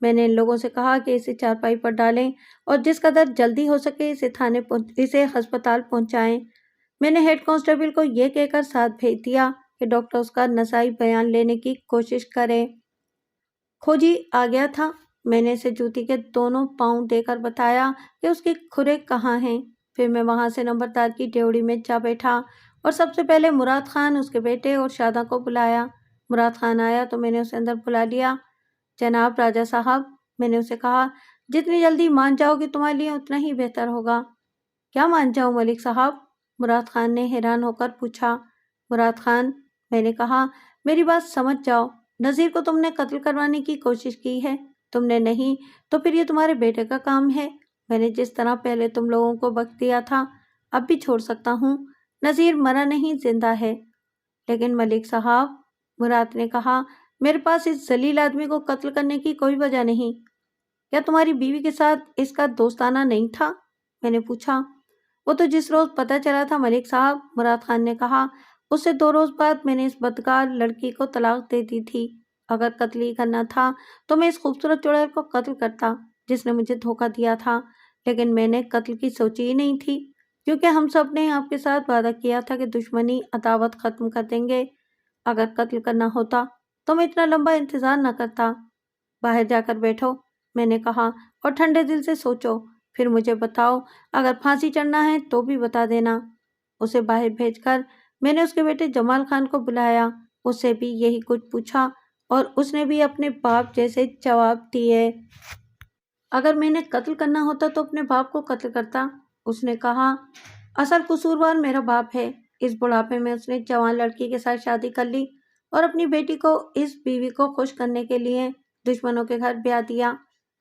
میں نے ان لوگوں سے کہا کہ اسے چارپائی پر ڈالیں اور جس قدر جلدی ہو سکے اسے ہسپتال پہنچائیں۔ میں نے ہیڈ کانسٹیبل کو یہ کہہ کر ساتھ بھیج دیا کہ ڈاکٹر اس کا نسائی بیان لینے کی کوشش کرے۔ کھوجی آ گیا تھا۔ میں نے اسے جوتی کے دونوں پاؤں دے کر بتایا کہ اس کی کھرے کہاں ہیں۔ پھر میں وہاں سے نمبردار کی ڈیوڑی میں جا بیٹھا اور سب سے پہلے مراد خان، اس کے بیٹے اور شاداں کو بلایا۔ مراد خان آیا تو میں نے اسے اندر بلا لیا۔ جناب راجہ صاحب، میں نے اسے کہا، جتنی جلدی مان جاؤ گے تمہارے لیے اتنا ہی بہتر ہوگا۔ کیا مان جاؤں ملک صاحب؟ مراد خان نے حیران ہو کر پوچھا۔ مراد خان، میں نے کہا، میری بات سمجھ جاؤ۔ نذیر کو تم نے قتل کروانے کی کوشش کی ہے۔ تم نے نہیں تو پھر یہ تمہارے بیٹے کا کام ہے۔ میں نے جس طرح پہلے تم لوگوں کو بخش دیا تھا اب بھی چھوڑ سکتا ہوں۔ نذیر مرا نہیں، زندہ ہے۔ لیکن ملک صاحب، مراد نے کہا، میرے پاس اس ذلیل آدمی کو قتل کرنے کی کوئی وجہ نہیں۔ کیا تمہاری بیوی کے ساتھ اس کا دوستانہ نہیں تھا؟ میں نے پوچھا۔ وہ تو جس روز پتہ چلا تھا ملک صاحب، مراد خان نے کہا، اس سے 2 روز بعد میں نے اس بدکار لڑکی کو طلاق دے دی تھی۔ اگر قتل ہی کرنا تھا تو میں اس خوبصورت چڑیل کو قتل کرتا جس نے مجھے دھوکہ دیا تھا، لیکن میں نے قتل کی سوچی ہی نہیں تھی، کیونکہ ہم سب نے آپ کے ساتھ وعدہ کیا تھا کہ دشمنی عداوت ختم کر دیں گے۔ اگر قتل کرنا ہوتا تو میں اتنا لمبا انتظار نہ کرتا۔ باہر جا کر بیٹھو، میں نے کہا، اور ٹھنڈے دل سے سوچو، پھر مجھے بتاؤ، اگر پھانسی چڑھنا ہے تو بھی بتا دینا۔ اسے باہر بھیج کر میں نے اس کے بیٹے جمال خان کو بلایا۔ اس سے بھی یہی کچھ پوچھا اور اس نے بھی اپنے باپ جیسے جواب دیے۔ اگر میں نے قتل کرنا ہوتا تو اپنے باپ کو قتل کرتا، اس نے کہا۔ اصل قصوروار میرا باپ ہے۔ اس بڑھاپے میں اس نے جوان لڑکی کے ساتھ شادی کر لی اور اپنی بیٹی کو، اس بیوی کو خوش کرنے کے لیے دشمنوں کے گھر بیاہ دیا۔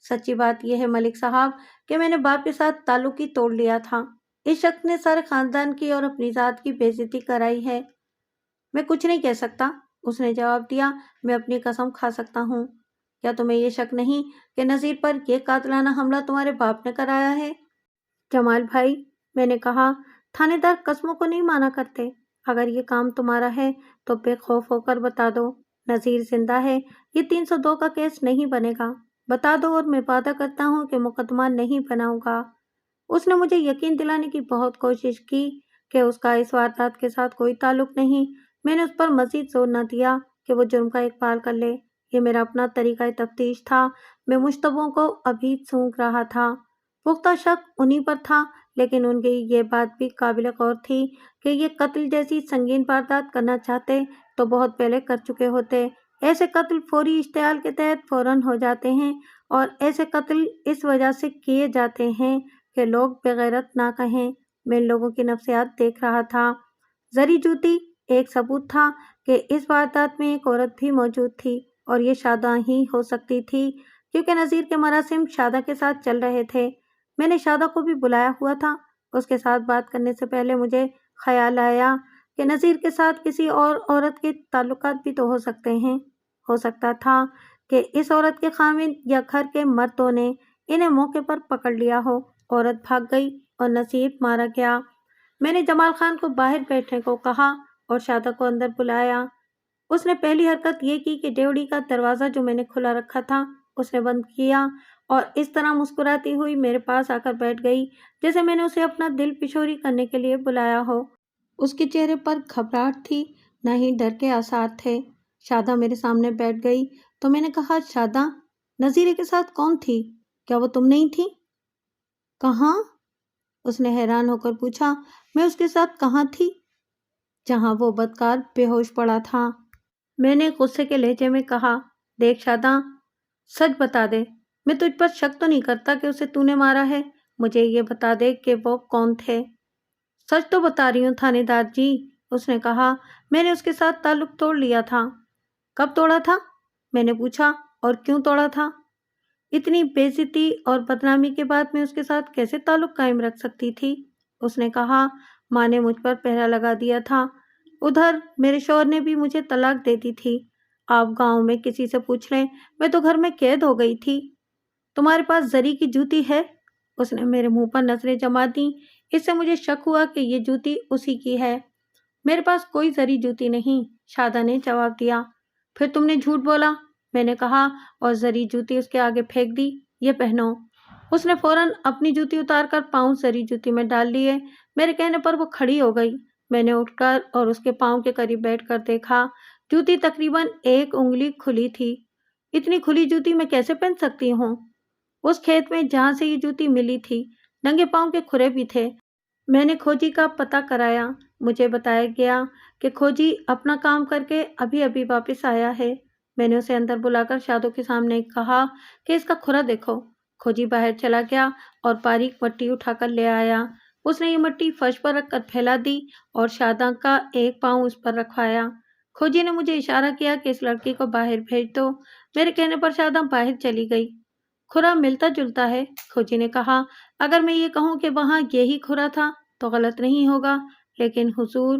سچی بات یہ ہے ملک صاحب کہ میں نے باپ کے ساتھ تعلق ہی توڑ لیا تھا۔ اس شخص نے سارے خاندان کی اور اپنی ذات کی بے عزتی کرائی ہے۔ میں کچھ نہیں کہہ سکتا، اس نے جواب دیا، میں اپنی قسم کھا سکتا ہوں۔ کیا تمہیں یہ شک نہیں کہ نذیر پر یہ قاتلانہ حملہ تمہارے باپ نے کرایا ہے؟ جمال بھائی، میں نے کہا، تھانے دار قسموں کو نہیں مانا کرتے۔ اگر یہ کام تمہارا ہے تو بے خوف ہو کر بتا دو، نذیر زندہ ہے، یہ 302 کا کیس نہیں بنے گا۔ بتا دو اور میں وعدہ کرتا ہوں کہ مقدمہ نہیں بناؤں گا۔ اس نے مجھے یقین دلانے کی بہت کوشش کی کہ اس کا اس واردات کے ساتھ کوئی تعلق نہیں۔ میں نے اس پر مزید زور نہ دیا کہ وہ جرم کا اقبال کر لے۔ یہ میرا اپنا طریقہ تفتیش تھا۔ میں مشتبہوں کو ابھی سونگھ رہا تھا۔ پختہ شک انہی پر تھا، لیکن ان کی یہ بات بھی قابل غور تھی کہ یہ قتل جیسی سنگین واردات کرنا چاہتے تو بہت پہلے کر چکے ہوتے۔ ایسے قتل فوری اشتعال کے تحت فوراً ہو جاتے ہیں، اور ایسے قتل اس وجہ سے کیے جاتے ہیں کہ لوگ بغیرت نہ کہیں۔ میں ان لوگوں کی نفسیات دیکھ رہا تھا۔ زری جوتی ایک ثبوت تھا کہ اس واردات میں ایک عورت بھی موجود تھی، اور یہ شاداں ہی ہو سکتی تھی، کیونکہ نذیر کے مراسم شاداں کے ساتھ چل رہے تھے۔ میں نے شاداں کو بھی بلایا ہوا تھا۔ اس کے ساتھ بات کرنے سے پہلے مجھے خیال آیا کہ نذیر کے ساتھ کسی اور عورت کے تعلقات بھی تو ہو سکتے ہیں۔ ہو سکتا تھا کہ اس عورت کے خاوند یا گھر کے مردوں نے انہیں موقع پر پکڑ لیا ہو۔ عورت بھاگ گئی اور نذیر مارا گیا۔ میں نے جمال خان کو باہر بیٹھنے کو کہا اور شاداں کو اندر بلایا۔ اس نے پہلی حرکت یہ کی کہ ڈیوڑی کا دروازہ جو میں نے کھلا رکھا تھا اس نے بند کیا، اور اس طرح مسکراتی ہوئی میرے پاس آ کر بیٹھ گئی جیسے میں نے اسے اپنا دل پشوری کرنے کے لیے بلایا ہو۔ اس کے چہرے پر گھبراہٹ تھی، نہ ہی ڈر کے آثار تھے۔ شاداں میرے سامنے بیٹھ گئی تو میں نے کہا، شاداں، نذیر کے ساتھ کون تھی؟ کیا وہ تم نہیں تھی؟ کہاں؟ اس نے حیران ہو کر پوچھا۔ میں اس کے ساتھ کہاں تھی؟ جہاں وہ بدکار بے ہوش پڑا تھا۔ میں نے غصے کے لہجے میں کہا، دیکھ شاداں، سچ بتا دے، میں تجھ پر شک تو نہیں کرتا کہ اسے تو نے مارا ہے، مجھے یہ بتا دے کہ وہ کون تھے۔ سچ تو بتا رہی ہوں تھانے دار جی، اس نے کہا، میں نے اس کے ساتھ تعلق توڑ لیا تھا۔ کب توڑا تھا؟ میں نے پوچھا، اور کیوں توڑا تھا؟ اتنی بے عزتی اور بدنامی کے بعد میں اس کے ساتھ کیسے تعلق قائم رکھ سکتی تھی؟ اس نے کہا، ماں نے مجھ پر پہرا لگا دیا تھا، ادھر میرے شوہر نے بھی مجھے طلاق دے دی تھی۔ آپ گاؤں میں کسی سے پوچھ لیں، میں تو گھر میں قید ہو گئی تھی۔ تمہارے پاس زری کی جوتی ہے؟ اس نے میرے منہ پر نظریں جما دیں۔ اس سے مجھے شک ہوا کہ یہ جوتی اسی کی ہے۔ میرے پاس کوئی زری جوتی نہیں، شاداں نے جواب دیا۔ پھر تم نے جھوٹ بولا، میں نے کہا اور زری جوتی اس کے آگے پھینک دی۔ یہ پہنو۔ اس نے فوراً اپنی جوتی اتار کر پاؤں زری جوتی میں ڈال لیے۔ میرے کہنے پر وہ کھڑی ہو گئی۔ میں نے اٹھ کر اور اس کے پاؤں کے قریب بیٹھ کر دیکھا۔ جوتی تقریباً 1 انگلی کھلی تھی۔ اتنی کھلی جوتی میں کیسے پہن سکتی ہوں؟ اس کھیت میں جہاں سے یہ جوتی ملی تھی ننگے پاؤں کے کھرے بھی تھے۔ میں نے کھوجی کا پتہ کرایا۔ مجھے بتایا گیا کہ کھوجی اپنا کام کر کے ابھی ابھی واپس آیا ہے۔ میں نے اسے اندر بلا کر شادو کے سامنے کہا کہ اس کا کھرا دیکھو۔ کھوجی باہر چلا گیا اور باریک مٹی اٹھا کر لے آیا۔ اس نے یہ مٹی فرش پر رکھ کر پھیلا دی اور شاداں کا ایک پاؤں اس پر رکھوایا۔ کھوجی نے مجھے اشارہ کیا کہ اس لڑکی کو باہر بھیج دو۔ میرے کہنے پر شاداں باہر چلی گئی۔ کھرا ملتا جلتا ہے، کھوجی نے کہا۔ اگر میں یہ کہوں کہ وہاں یہی کھرا تھا تو غلط نہیں ہوگا، لیکن حضور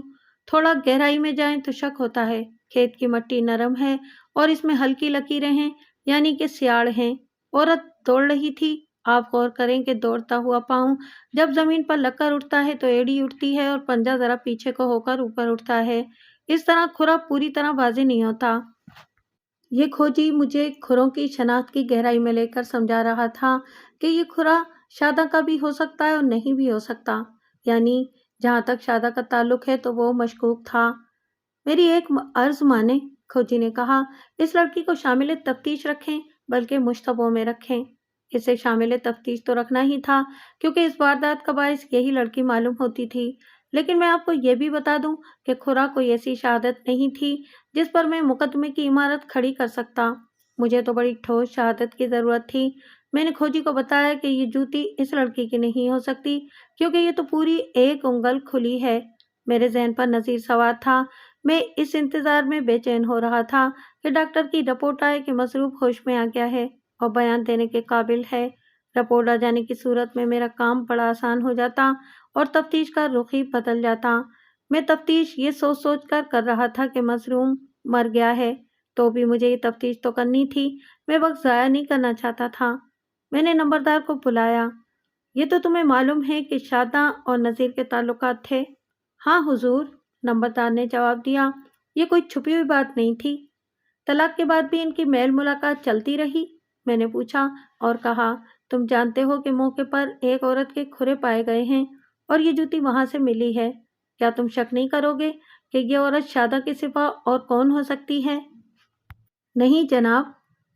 تھوڑا گہرائی میں جائیں تو شک ہوتا ہے۔ کھیت کی مٹی نرم ہے اور اس میں ہلکی لکیریں ہیں، یعنی کہ سیاڑ ہیں۔ عورت دوڑ رہی تھی۔ آپ غور کریں کہ دوڑتا ہوا پاؤں جب زمین پر لگ کر اٹھتا ہے تو ایڑی اٹھتی ہے اور پنجہ ذرا پیچھے کو ہو کر اوپر اٹھتا ہے۔ اس طرح کھرا پوری طرح واضح نہیں ہوتا۔ یہ کھوجی مجھے کھروں کی شناخت کی گہرائی میں لے کر سمجھا رہا تھا کہ یہ کھرا شاداں کا بھی ہو سکتا ہے اور نہیں بھی ہو سکتا، یعنی جہاں تک شاداں کا تعلق ہے تو وہ مشکوک تھا۔ میری ایک عرض مانیں، کھوجی نے کہا۔ اس لڑکی کو شامل تفتیش رکھیں، بلکہ مشتبوں میں رکھیں۔ اسے شامل تفتیش تو رکھنا ہی تھا کیونکہ اس واردات کا باعث یہی لڑکی معلوم ہوتی تھی، لیکن میں آپ کو یہ بھی بتا دوں کہ کھرا کوئی ایسی شہادت نہیں تھی جس پر میں مقدمے کی عمارت کھڑی کر سکتا۔ مجھے تو بڑی ٹھوس شہادت کی ضرورت تھی۔ میں نے کھوجی کو بتایا کہ یہ جوتی اس لڑکی کی نہیں ہو سکتی کیونکہ یہ تو پوری 1 انگل کھلی ہے۔ میرے ذہن پر نظیر سوار تھا۔ میں اس انتظار میں بے چین ہو رہا تھا کہ ڈاکٹر کی رپورٹ آئے کہ مصروف ہوش میں آ گیا ہے اور بیان دینے کے قابل ہے۔ رپورٹ آ جانے کی صورت میں میرا کام بڑا آسان ہو جاتا اور تفتیش کا رخ ہی بدل جاتا۔ میں تفتیش یہ سوچ سوچ کر رہا تھا کہ مظلوم مر گیا ہے تو بھی مجھے یہ تفتیش تو کرنی تھی۔ میں وقت ضائع نہیں کرنا چاہتا تھا۔ میں نے نمبردار کو بلایا۔ یہ تو تمہیں معلوم ہے کہ شاداں اور نذیر کے تعلقات تھے؟ ہاں حضور، نمبردار نے جواب دیا۔ یہ کوئی چھپی ہوئی بات نہیں تھی؟ طلاق کے بعد بھی ان کی میل ملاقات چلتی رہی؟ میں نے پوچھا اور کہا، تم جانتے ہو کہ موقع پر ایک عورت کے کھرے پائے گئے ہیں اور یہ جوتی وہاں سے ملی ہے۔ کیا تم شک نہیں کرو گے کہ یہ عورت شاداں کے سوا اور کون ہو سکتی ہے؟ نہیں جناب،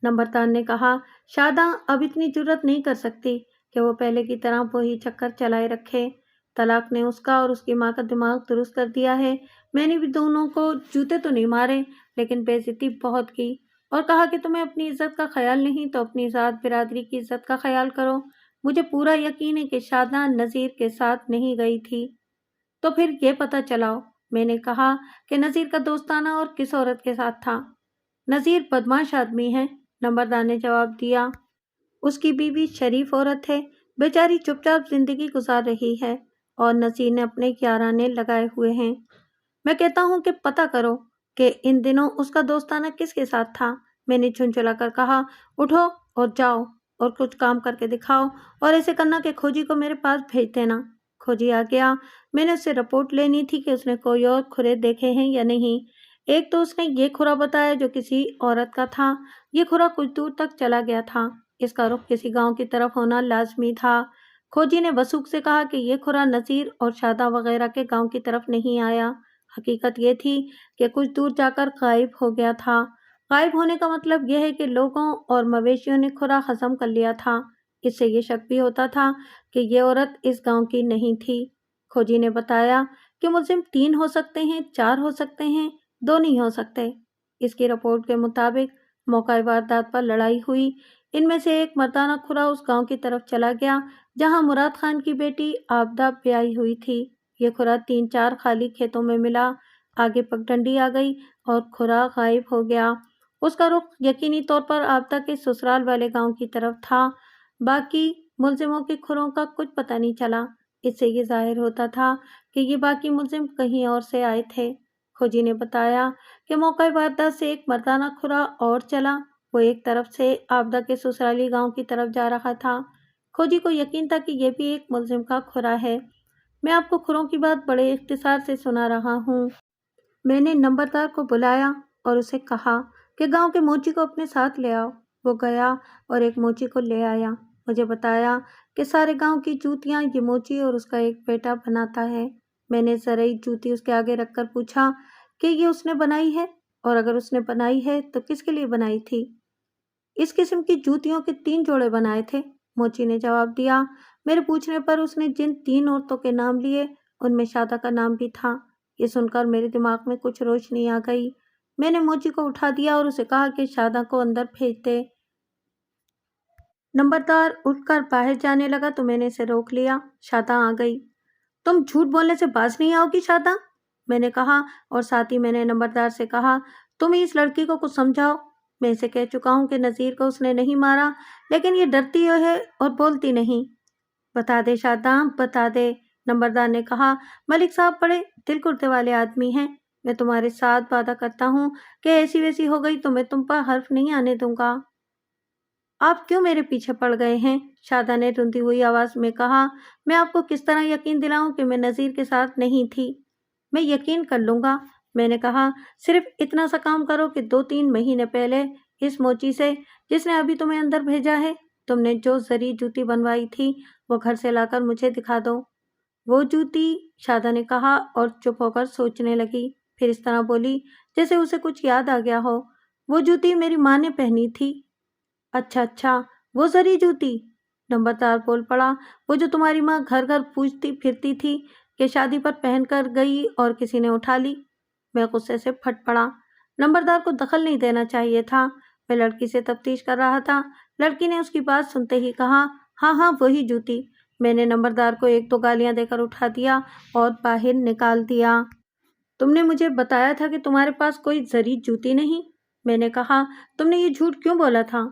نمبردار نے کہا۔ شاداں اب اتنی جرأت نہیں کر سکتی کہ وہ پہلے کی طرح وہی چکر چلائے رکھے۔ طلاق نے اس کا اور اس کی ماں کا دماغ درست کر دیا ہے۔ میں نے بھی دونوں کو جوتے تو نہیں مارے لیکن بے عزتی بہت کی اور کہا کہ تمہیں اپنی عزت کا خیال نہیں تو اپنی ذات برادری کی عزت کا خیال کرو۔ مجھے پورا یقین ہے کہ شاداں نذیر کے ساتھ نہیں گئی تھی۔ تو پھر یہ پتہ چلاؤ۔ میں نے کہا کہ نذیر کا دوستانہ اور کس عورت کے ساتھ تھا؟ نذیر بدمعاش آدمی ہے، نمبردار نے جواب دیا۔ اس کی بیوی شریف عورت ہے، بیچاری چپ چاپ زندگی گزار رہی ہے اور نذیر نے اپنے یارانے لگائے ہوئے ہیں۔ میں کہتا ہوں کہ پتہ کرو کہ ان دنوں اس کا دوستانہ کس کے ساتھ تھا۔ میں نے جھنجھلا کر کہا، اٹھو اور جاؤ اور کچھ کام کر کے دکھاؤ اور ایسے کرنا کہ کھوجی کو میرے پاس بھیج دینا۔ کھوجی آ گیا۔ میں نے اس سے رپورٹ لینی تھی کہ اس نے کوئی اور کھرے دیکھے ہیں یا نہیں۔ ایک تو اس نے یہ کھرا بتایا جو کسی عورت کا تھا۔ یہ کھرا کچھ دور تک چلا گیا تھا۔ اس کا رخ کسی گاؤں کی طرف ہونا لازمی تھا۔ کھوجی نے وثوق سے کہا کہ یہ کھرا نذیر اور شاداں وغیرہ کے گاؤں کی طرف نہیں آیا۔ حقیقت یہ تھی کہ کچھ دور جا کر غائب ہو گیا تھا۔ غائب ہونے کا مطلب یہ ہے کہ لوگوں اور مویشیوں نے کھرا ہضم کر لیا تھا۔ اس سے یہ شک بھی ہوتا تھا کہ یہ عورت اس گاؤں کی نہیں تھی۔ کھوجی نے بتایا کہ ملزم 3 ہو سکتے ہیں، 4 ہو سکتے ہیں، 2 نہیں ہو سکتے۔ اس کی رپورٹ کے مطابق موقع واردات پر لڑائی ہوئی۔ ان میں سے ایک مردانہ کھرا اس گاؤں کی طرف چلا گیا جہاں مراد خان کی بیٹی آبدہ بیاہی ہوئی تھی۔ یہ کھرا 3-4 خالی کھیتوں میں ملا۔ آگے پگڈنڈی آ گئی اور کھرا غائب ہو گیا۔ اس کا رخ یقینی طور پر آبدہ کے سسرال والے گاؤں کی طرف تھا۔ باقی ملزموں کے کھروں کا کچھ پتہ نہیں چلا۔ اس سے یہ ظاہر ہوتا تھا کہ یہ باقی ملزم کہیں اور سے آئے تھے۔ کھوجی نے بتایا کہ موقع واردات سے ایک مردانہ کھرا اور چلا۔ وہ ایک طرف سے آبدہ کے سسرالی گاؤں کی طرف جا رہا تھا۔ کھوجی کو یقین تھا کہ یہ بھی ایک ملزم کا کھرا ہے۔ میں آپ کو کھروں کی بات بڑے اختصار سے سنا رہا ہوں۔ میں نے نمبردار کو بلایا اور اسے کہا کہ گاؤں کے موچی کو اپنے ساتھ لے آؤ۔ وہ گیا اور ایک موچی کو لے آیا۔ مجھے بتایا کہ سارے گاؤں کی جوتیاں یہ موچی اور اس کا ایک بیٹا بناتا ہے۔ میں نے زرعی جوتی اس کے آگے رکھ کر پوچھا کہ یہ اس نے بنائی ہے، اور اگر اس نے بنائی ہے تو کس کے لیے بنائی تھی؟ اس قسم کی جوتیوں کے 3 جوڑے بنائے تھے، موچی نے جواب دیا۔ میرے پوچھنے پر اس نے جن 3 عورتوں کے نام لیے ان میں شادہ کا نام بھی تھا۔ یہ سن کر میرے دماغ میں کچھ روشنی آ گئی۔ میں نے موچی کو اٹھا دیا اور اسے کہا کہ شادہ کو اندر بھیج دے۔ نمبردار اٹھ کر باہر جانے لگا تو میں نے اسے روک لیا۔ شادہ آ گئی۔ تم جھوٹ بولنے سے باز نہیں آؤ گی شادہ؟ میں نے کہا، اور ساتھ ہی میں نے نمبردار سے کہا، تم اس لڑکی کو کچھ سمجھاؤ۔ میں اسے کہہ چکا ہوں کہ نذیر کو اس نے نہیں مارا، لیکن یہ ڈرتی ہے اور بولتی نہیں۔ بتا دے شادہ، بتا دے، نمبردار نے کہا۔ ملک صاحب بڑے دل گردے والے آدمی ہیں۔ میں تمہارے ساتھ وعدہ کرتا ہوں کہ ایسی ویسی ہو گئی تو میں تم پر حرف نہیں آنے دوں گا۔ آپ کیوں میرے پیچھے پڑ گئے ہیں؟ شادہ نے روندی ہوئی آواز میں کہا۔ میں آپ کو کس طرح یقین دلاؤں کہ میں نذیر کے ساتھ نہیں تھی؟ میں یقین کر لوں گا، میں نے کہا۔ صرف اتنا سا کام کرو کہ 2-3 مہینے پہلے اس موچی سے جس نے ابھی تمہیں اندر بھیجا ہے، تم نے جو زری جوتی بنوائی تھی وہ گھر سے لا کر مجھے دکھا دو۔ وہ جوتی، شادہ نے کہا اور چپ ہو کر سوچنے لگی۔ پھر اس طرح بولی جیسے اسے کچھ یاد آ گیا ہو۔ وہ جوتی میری ماں نے پہنی تھی۔ اچھا اچھا، وہ زری جوتی، نمبردار بول پڑا۔ وہ جو تمہاری ماں گھر گھر پوچھتی پھرتی تھی کہ شادی پر پہن کر گئی اور کسی نے اٹھا لی۔ میں غصے سے پھٹ پڑا۔ نمبردار کو دخل نہیں دینا چاہیے تھا۔ میں لڑکی سے تفتیش کر رہا تھا۔ لڑکی نے اس کی بات سنتے ہی کہا، ہاں ہاں وہی جوتی۔ میں نے نمبردار کو 1-2 گالیاں دے کر اٹھا دیا اور باہر نکال دیا۔ تم نے مجھے بتایا تھا کہ تمہارے پاس کوئی زری جوتی نہیں؟ میں نے کہا۔ تم نے یہ جھوٹ کیوں بولا تھا؟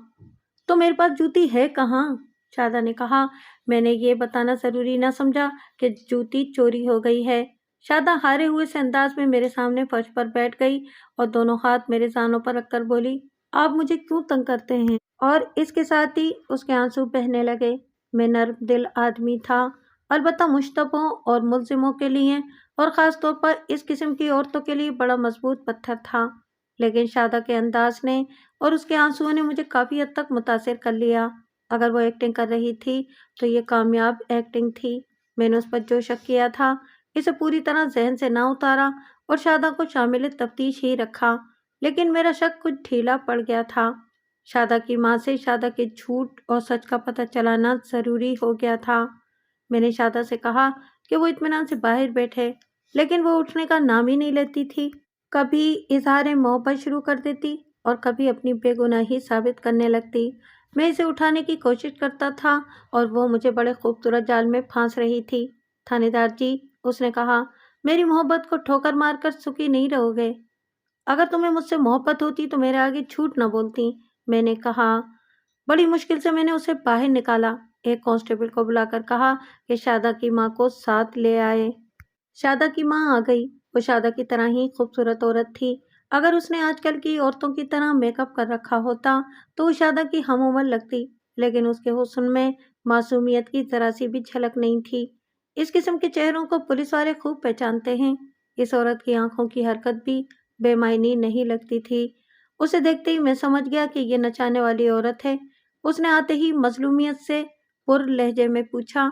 تو میرے پاس جوتی ہے کہاں؟ شادہ نے کہا۔ میں نے یہ بتانا ضروری نہ سمجھا کہ جوتی چوری ہو گئی ہے۔ شادہ ہارے ہوئے سے انداز میں میرے سامنے فرش پر بیٹھ گئی اور دونوں ہاتھ میرے زانوں پر رکھ کر بولی، آپ مجھے کیوں تنگ کرتے ہیں؟ اور اس کے ساتھ ہی اس کے آنسو بہنے لگے۔ میں نرم دل آدمی تھا، البتہ مشتبہوں اور ملزموں کے لیے، اور خاص طور پر اس قسم کی عورتوں کے لیے بڑا مضبوط پتھر تھا، لیکن شادہ کے انداز نے اور اس کے آنسوؤں نے مجھے کافی حد تک متاثر کر لیا۔ اگر وہ ایکٹنگ کر رہی تھی تو یہ کامیاب ایکٹنگ تھی۔ میں نے اس پر جو شک کیا تھا اسے پوری طرح ذہن سے نہ اتارا اور شادہ کو شامل تفتیش ہی رکھا، لیکن میرا شک کچھ ڈھیلا پڑ گیا تھا۔ شادہ کی ماں سے شادہ کے جھوٹ اور سچ کا پتہ چلانا ضروری ہو گیا تھا۔ میں نے شادہ سے کہا کہ وہ اطمینان سے باہر بیٹھے، لیکن وہ اٹھنے کا نام ہی نہیں لیتی تھی۔ کبھی اظہار محبت شروع کر دیتی اور کبھی اپنی بے گناہی ثابت کرنے لگتی۔ میں اسے اٹھانے کی کوشش کرتا تھا اور وہ مجھے بڑے خوبصورت جال میں پھانس رہی تھی۔ تھانے دار جی، اس نے کہا، میری محبت کو ٹھوکر مار کر سکھی نہیں رہو گے۔ اگر تمہیں مجھ سے محبت ہوتی تو میرے آگے جھوٹ نہ بولتی، میں نے کہا۔ بڑی مشکل سے میں نے اسے باہر نکالا۔ ایک کانسٹیبل کو بلا کر کہا کہ شادہ کی ماں کو ساتھ لے آئے۔ شادہ کی ماں آ گئی۔ وہ شادہ کی طرح ہی خوبصورت عورت تھی۔ اگر اس نے آج کل کی عورتوں کی طرح میک اپ کر رکھا ہوتا تو وہ شادہ کی ہم عمر لگتی، لیکن اس کے حسن میں معصومیت کی ذرا سی بھی جھلک نہیں تھی۔ اس قسم کے چہروں کو پولیس والے خوب پہچانتے ہیں۔ اس عورت کی آنکھوں کی حرکت بھی بے معنی نہیں لگتی تھی۔ اسے دیکھتے ہی میں سمجھ گیا کہ یہ نچانے والی عورت ہے۔ اس نے آتے ہی مظلومیت سے پر لہجے میں پوچھا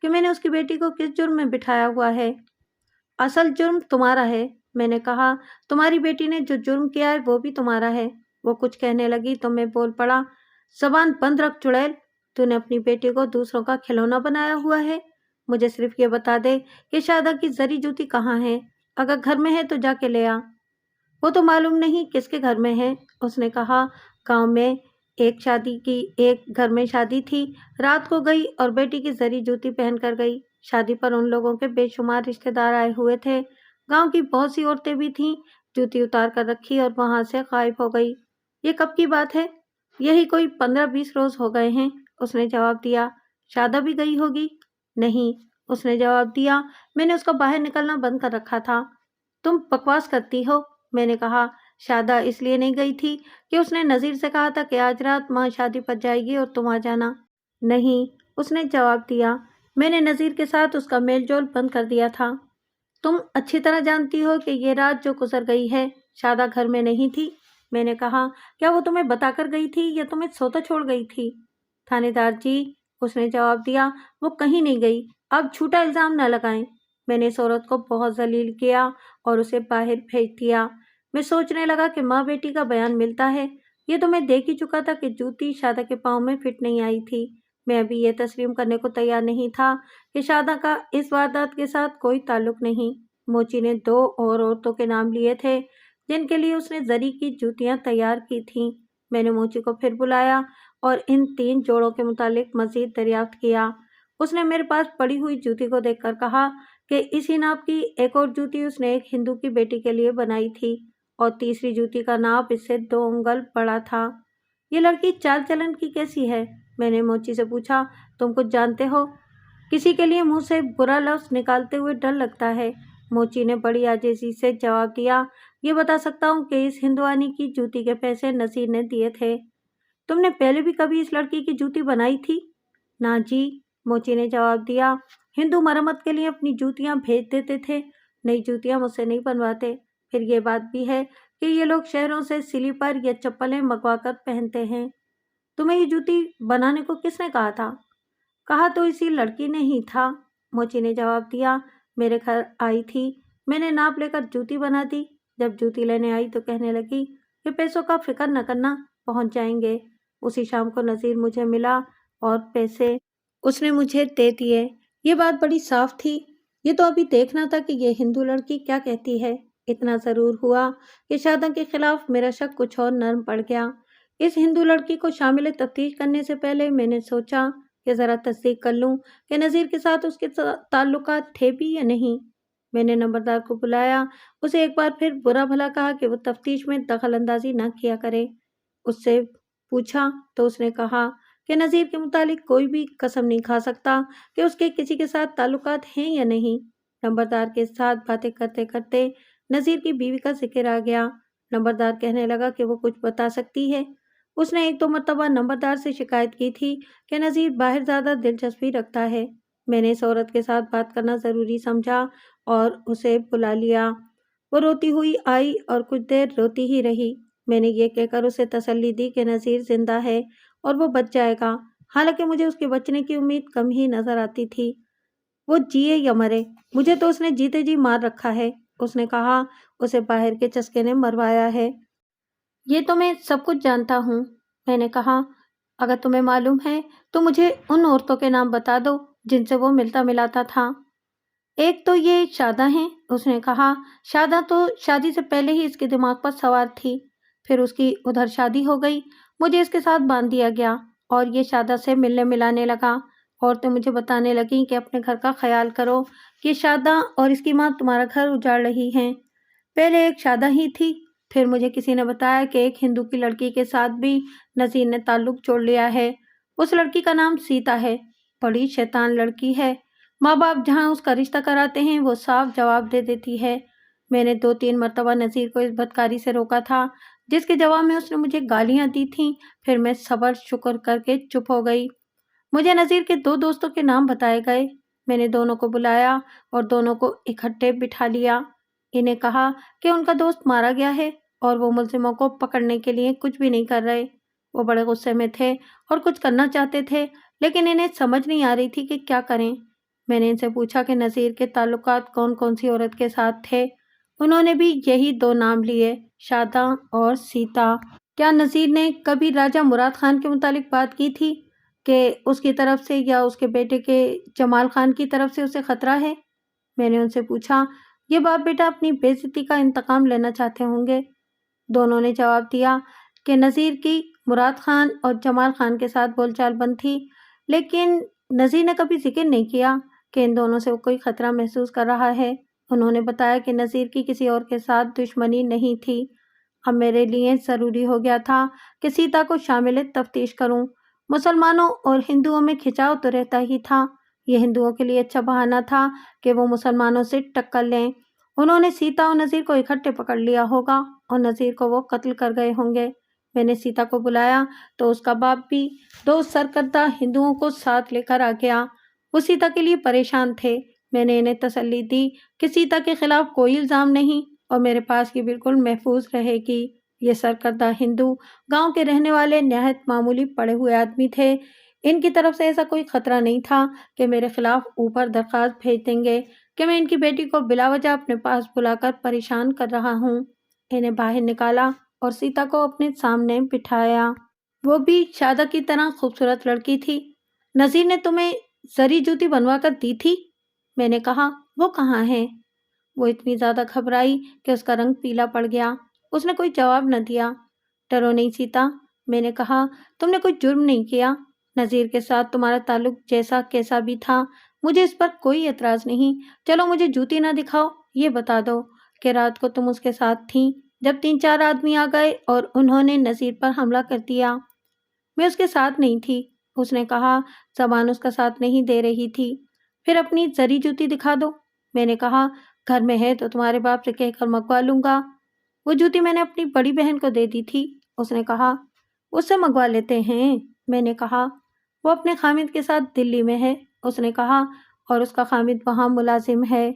کہ میں نے اس کی بیٹی کو کس جرم میں بٹھایا ہوا ہے؟ اصل جرم تمہارا ہے، میں نے کہا۔ تمہاری بیٹی نے جو جرم کیا ہے وہ بھی تمہارا ہے۔ وہ کچھ کہنے لگی تو میں بول پڑا، زبان بند رکھ چڑیل، تو نے اپنی بیٹی کو دوسروں کا کھلونا بنایا ہوا ہے۔ مجھے صرف یہ بتا دے کہ شادہ کی زری جوتی کہاں ہے؟ اگر گھر میں ہے تو جا کے لے آ۔ وہ تو معلوم نہیں کس کے گھر میں ہے، اس نے کہا۔ گاؤں میں ایک گھر میں شادی تھی، رات کو گئی اور بیٹی کی زری جوتی پہن کر گئی۔ شادی پر ان لوگوں کے بے شمار رشتہ دار آئے ہوئے تھے۔ گاؤں کی بہت سی عورتیں بھی تھیں۔ جوتی اتار کر رکھی اور وہاں سے غائب ہو گئی۔ یہ کب کی بات ہے؟ یہی کوئی 15-20 روز ہو گئے ہیں، اس نے جواب دیا۔ شادہ بھی گئی ہوگی؟ نہیں، اس نے جواب دیا، میں نے اس کا باہر نکلنا بند کر رکھا تھا۔ تم بکواس کرتی ہو، میں نے کہا۔ شادہ اس لیے نہیں گئی تھی کہ اس نے نذیر سے کہا تھا کہ آج رات ماں شادی پر جائے گی اور تم آ جانا؟ نہیں، اس نے جواب دیا، میں نے نذیر کے ساتھ اس کا میل جول بند کر دیا تھا۔ تم اچھی طرح جانتی ہو کہ یہ رات جو گزر گئی ہے شادہ گھر میں نہیں تھی۔ میں نے کہا، کیا وہ تمہیں بتا کر گئی تھی یا تمہیں سوتا چھوڑ گئی تھی؟ تھانے دار جی، اس نے جواب دیا، وہ کہیں نہیں گئی، اب جھوٹا الزام نہ لگائیں۔ میں نے اس عورت کو بہت ذلیل کیا اور اسے باہر بھیج دیا۔ میں سوچنے لگا کہ ماں بیٹی کا بیان ملتا ہے۔ یہ تو میں دیکھ ہی چکا تھا کہ جوتی شادہ کے پاؤں میں فٹ نہیں آئی تھی۔ میں ابھی یہ تسلیم کرنے کو تیار نہیں تھا کہ شادہ کا اس واردات کے ساتھ کوئی تعلق نہیں۔ موچی نے 2 اور عورتوں کے نام لیے تھے جن کے لیے اس نے زری کی جوتیاں تیار کی تھیں۔ میں نے موچی کو پھر بلایا اور ان 3 جوڑوں کے متعلق مزید دریافت کیا۔ اس نے میرے پاس پڑی ہوئی جوتی کو دیکھ کر کہا کہ اسی ناپ کی ایک اور جوتی اس نے ایک ہندو کی بیٹی کے لیے بنائی تھی اور تیسری جوتی کا ناپ اس سے 2 انگل بڑا تھا۔ یہ لڑکی چال چلن کی کیسی ہے؟ میں نے موچی سے پوچھا۔ تم کچھ جانتے ہو؟ کسی کے لیے منہ سے برا لفظ نکالتے ہوئے ڈر لگتا ہے۔ موچی نے بڑی عاجزی سے جواب دیا، یہ بتا سکتا ہوں کہ اس ہندوانی کی جوتی کے پیسے نصیر نے دیے تھے۔ تم نے پہلے بھی کبھی اس لڑکی کی جوتی بنائی تھی؟ نہ جی، موچی نے جواب دیا، ہندو مرمت کے لیے اپنی جوتیاں بھیج دیتے تھے، نئی جوتیاں مجھ سے نہیں بنواتے۔ پھر یہ بات بھی ہے کہ یہ لوگ شہروں سے سلیپر یا چپلیں منگوا کر پہنتے ہیں۔ تمہیں یہ جوتی بنانے کو کس نے کہا تھا؟ کہا تو اسی لڑکی نے ہی تھا، موچی نے جواب دیا۔ میرے گھر آئی تھی، میں نے ناپ لے کر جوتی بنا دی۔ جب جوتی لینے آئی تو کہنے لگی کہ پیسوں کا فکر نہ کرنا، پہنچ جائیں گے۔ اسی شام کو نذیر مجھے ملا اور پیسے اس نے مجھے دے دیے۔ یہ بات بڑی صاف تھی۔ یہ تو ابھی دیکھنا تھا کہ یہ ہندو لڑکی کیا کہتی ہے۔ اتنا ضرور ہوا کہ شادہ کے خلاف میرا شک کچھ اور نرم پڑ گیا۔ اس ہندو لڑکی کو شامل تفتیش کرنے سے پہلے میں نے سوچا کہ ذرا تصدیق کر لوں کہ نذیر کے ساتھ اس کے تعلقات تھے بھی یا نہیں۔ میں نے نمبردار کو بلایا، اسے ایک بار پھر برا بھلا کہا کہ وہ تفتیش میں دخل اندازی نہ کیا کرے۔ اس سے پوچھا تو اس نے کہا کہ نذیر کے متعلق کوئی بھی قسم نہیں کھا سکتا کہ اس کے کسی کے ساتھ تعلقات ہیں یا نہیں۔ نمبردار کے ساتھ باتیں کرتے کرتے نذیر کی بیوی کا ذکر آ گیا۔ نمبردار کہنے لگا کہ وہ کچھ بتا سکتی ہے۔ اس نے 1-2 مرتبہ نمبردار سے شکایت کی تھی کہ نذیر باہر زیادہ دلچسپی رکھتا ہے۔ میں نے اس عورت کے ساتھ بات کرنا ضروری سمجھا اور اسے بلا لیا۔ وہ روتی ہوئی آئی اور کچھ دیر روتی ہی رہی۔ میں نے یہ کہہ کر اسے تسلی دی کہ نذیر زندہ ہے اور وہ بچ جائے گا، حالانکہ مجھے اس کے بچنے کی امید کم ہی نظر آتی تھی۔ وہ جیے یا مرے، مجھے تو اس نے جیتے جی مار رکھا ہے۔ اس نے کہا، اسے باہر کے چسکے نے مروایا ہے۔ یہ تو میں سب کچھ جانتا ہوں۔ میں نے کہا، اگر تمہیں معلوم ہے تو مجھے ان عورتوں کے نام بتا دو جن سے وہ ملتا ملاتا تھا۔ ایک تو یہ شادہ ہیں، اس نے کہا۔ شادہ تو شادی سے پہلے ہی اس کے دماغ پر سوار تھی، پھر اس کی ادھر شادی ہو گئی، مجھے اس کے ساتھ باندھ دیا گیا اور یہ شادہ سے ملنے ملانے لگا۔ عورتیں مجھے بتانے لگیں کہ اپنے گھر کا خیال کرو، یہ شادہ اور اس کی ماں تمہارا گھر اجاڑ رہی ہیں۔ پہلے ایک شادہ ہی تھی، پھر مجھے کسی نے بتایا کہ ایک ہندو کی لڑکی کے ساتھ بھی نذیر نے تعلق جوڑ لیا ہے۔ اس لڑکی کا نام سیتا ہے، بڑی شیطان لڑکی ہے۔ ماں باپ جہاں اس کا رشتہ کراتے ہیں وہ صاف جواب دے دیتی ہے۔ میں نے 2-3 مرتبہ نذیر کو اس بدکاری سے روکا تھا، جس کے جواب میں اس نے مجھے گالیاں دی تھیں، پھر میں صبر شکر کر کے چپ ہو گئی۔ مجھے نذیر کے 2 دوستوں کے نام بتائے گئے۔ میں نے دونوں کو بلایا اور دونوں کو اکٹھے بٹھا لیا۔ انہیں کہا کہ ان کا دوست مارا گیا ہے اور وہ ملزموں کو پکڑنے کے لیے کچھ بھی نہیں کر رہے۔ وہ بڑے غصے میں تھے اور کچھ کرنا چاہتے تھے، لیکن انہیں سمجھ نہیں آ رہی تھی کہ کیا کریں۔ میں نے ان سے پوچھا کہ نذیر کے تعلقات کون کون سی عورت کے ساتھ تھے۔ انہوں نے بھی یہی 2 نام لیے، شادہ اور سیتا۔ کیا نذیر نے کبھی راجہ مراد خان کے متعلق بات کی تھی کہ اس کی طرف سے یا اس کے بیٹے کے جمال خان کی طرف سے اسے خطرہ ہے؟ میں نے ان سے پوچھا، یہ باپ بیٹا اپنی بے عزتی کا انتقام لینا چاہتے ہوں گے۔ دونوں نے جواب دیا کہ نذیر کی مراد خان اور جمال خان کے ساتھ بول چال بند تھی، لیکن نذیر نے کبھی ذکر نہیں کیا کہ ان دونوں سے وہ کوئی خطرہ محسوس کر رہا ہے۔ انہوں نے بتایا کہ نذیر کی کسی اور کے ساتھ دشمنی نہیں تھی۔ اب میرے لیے ضروری ہو گیا تھا کہ سیتا کو شامل تفتیش کروں۔ مسلمانوں اور ہندوؤں میں کھچاؤ تو رہتا ہی تھا، یہ ہندوؤں کے لیے اچھا بہانہ تھا کہ وہ مسلمانوں سے ٹکر لیں۔ انہوں نے سیتا اور نذیر کو اکٹھے پکڑ لیا ہوگا اور نذیر کو وہ قتل کر گئے ہوں گے۔ میں نے سیتا کو بلایا تو اس کا باپ بھی 2 سرکردہ ہندوؤں کو ساتھ لے کر آ گیا۔ وہ سیتا کے لیے پریشان تھے۔ میں نے انہیں تسلی دی کہ سیتا کے خلاف کوئی الزام نہیں اور میرے پاس یہ بالکل محفوظ رہے گی۔ یہ سرکردہ ہندو گاؤں کے رہنے والے نہایت معمولی پڑے ہوئے آدمی تھے۔ ان کی طرف سے ایسا کوئی خطرہ نہیں تھا کہ میرے خلاف اوپر درخواست بھیج دیں گے کہ میں ان کی بیٹی کو بلا وجہ اپنے پاس بلا کر پریشان کر رہا ہوں۔ انہیں باہر نکالا اور سیتا کو اپنے سامنے بٹھایا۔ وہ بھی شادہ کی طرح خوبصورت لڑکی تھی۔ نذیر نے تمہیں زری جوتی بنوا کر دی تھی؟ میں نے کہا، وہ کہاں ہے؟ وہ اتنی زیادہ گھبرائی کہ اس کا رنگ پیلا پڑ گیا۔ اس نے کوئی جواب نہ دیا۔ ڈرو نہیں سیتا، میں نے کہا، تم نے کوئی جرم نہیں کیا۔ نذیر کے ساتھ تمہارا تعلق جیسا کیسا بھی تھا، مجھے اس پر کوئی اعتراض نہیں۔ چلو مجھے جوتی نہ دکھاؤ، یہ بتا دو کہ رات کو تم اس کے ساتھ تھیں جب 3-4 آدمی آ گئے اور انہوں نے نذیر پر حملہ کر دیا۔ میں اس کے ساتھ نہیں تھی، اس نے کہا۔ زبان اس کا ساتھ نہیں دے رہی تھی۔ پھر اپنی زری جوتی دکھا دو، میں نے کہا۔ گھر میں ہے تو تمہارے باپ سے کہہ کر منگوا لوں گا۔ وہ جوتی میں نے اپنی بڑی بہن کو دے دی تھی، اس نے کہا۔ اس سے منگوا لیتے ہیں، میں نے کہا۔ وہ اپنے خامد کے ساتھ دلی میں ہے، اس نے کہا، اور اس کا خامد وہاں ملازم ہے۔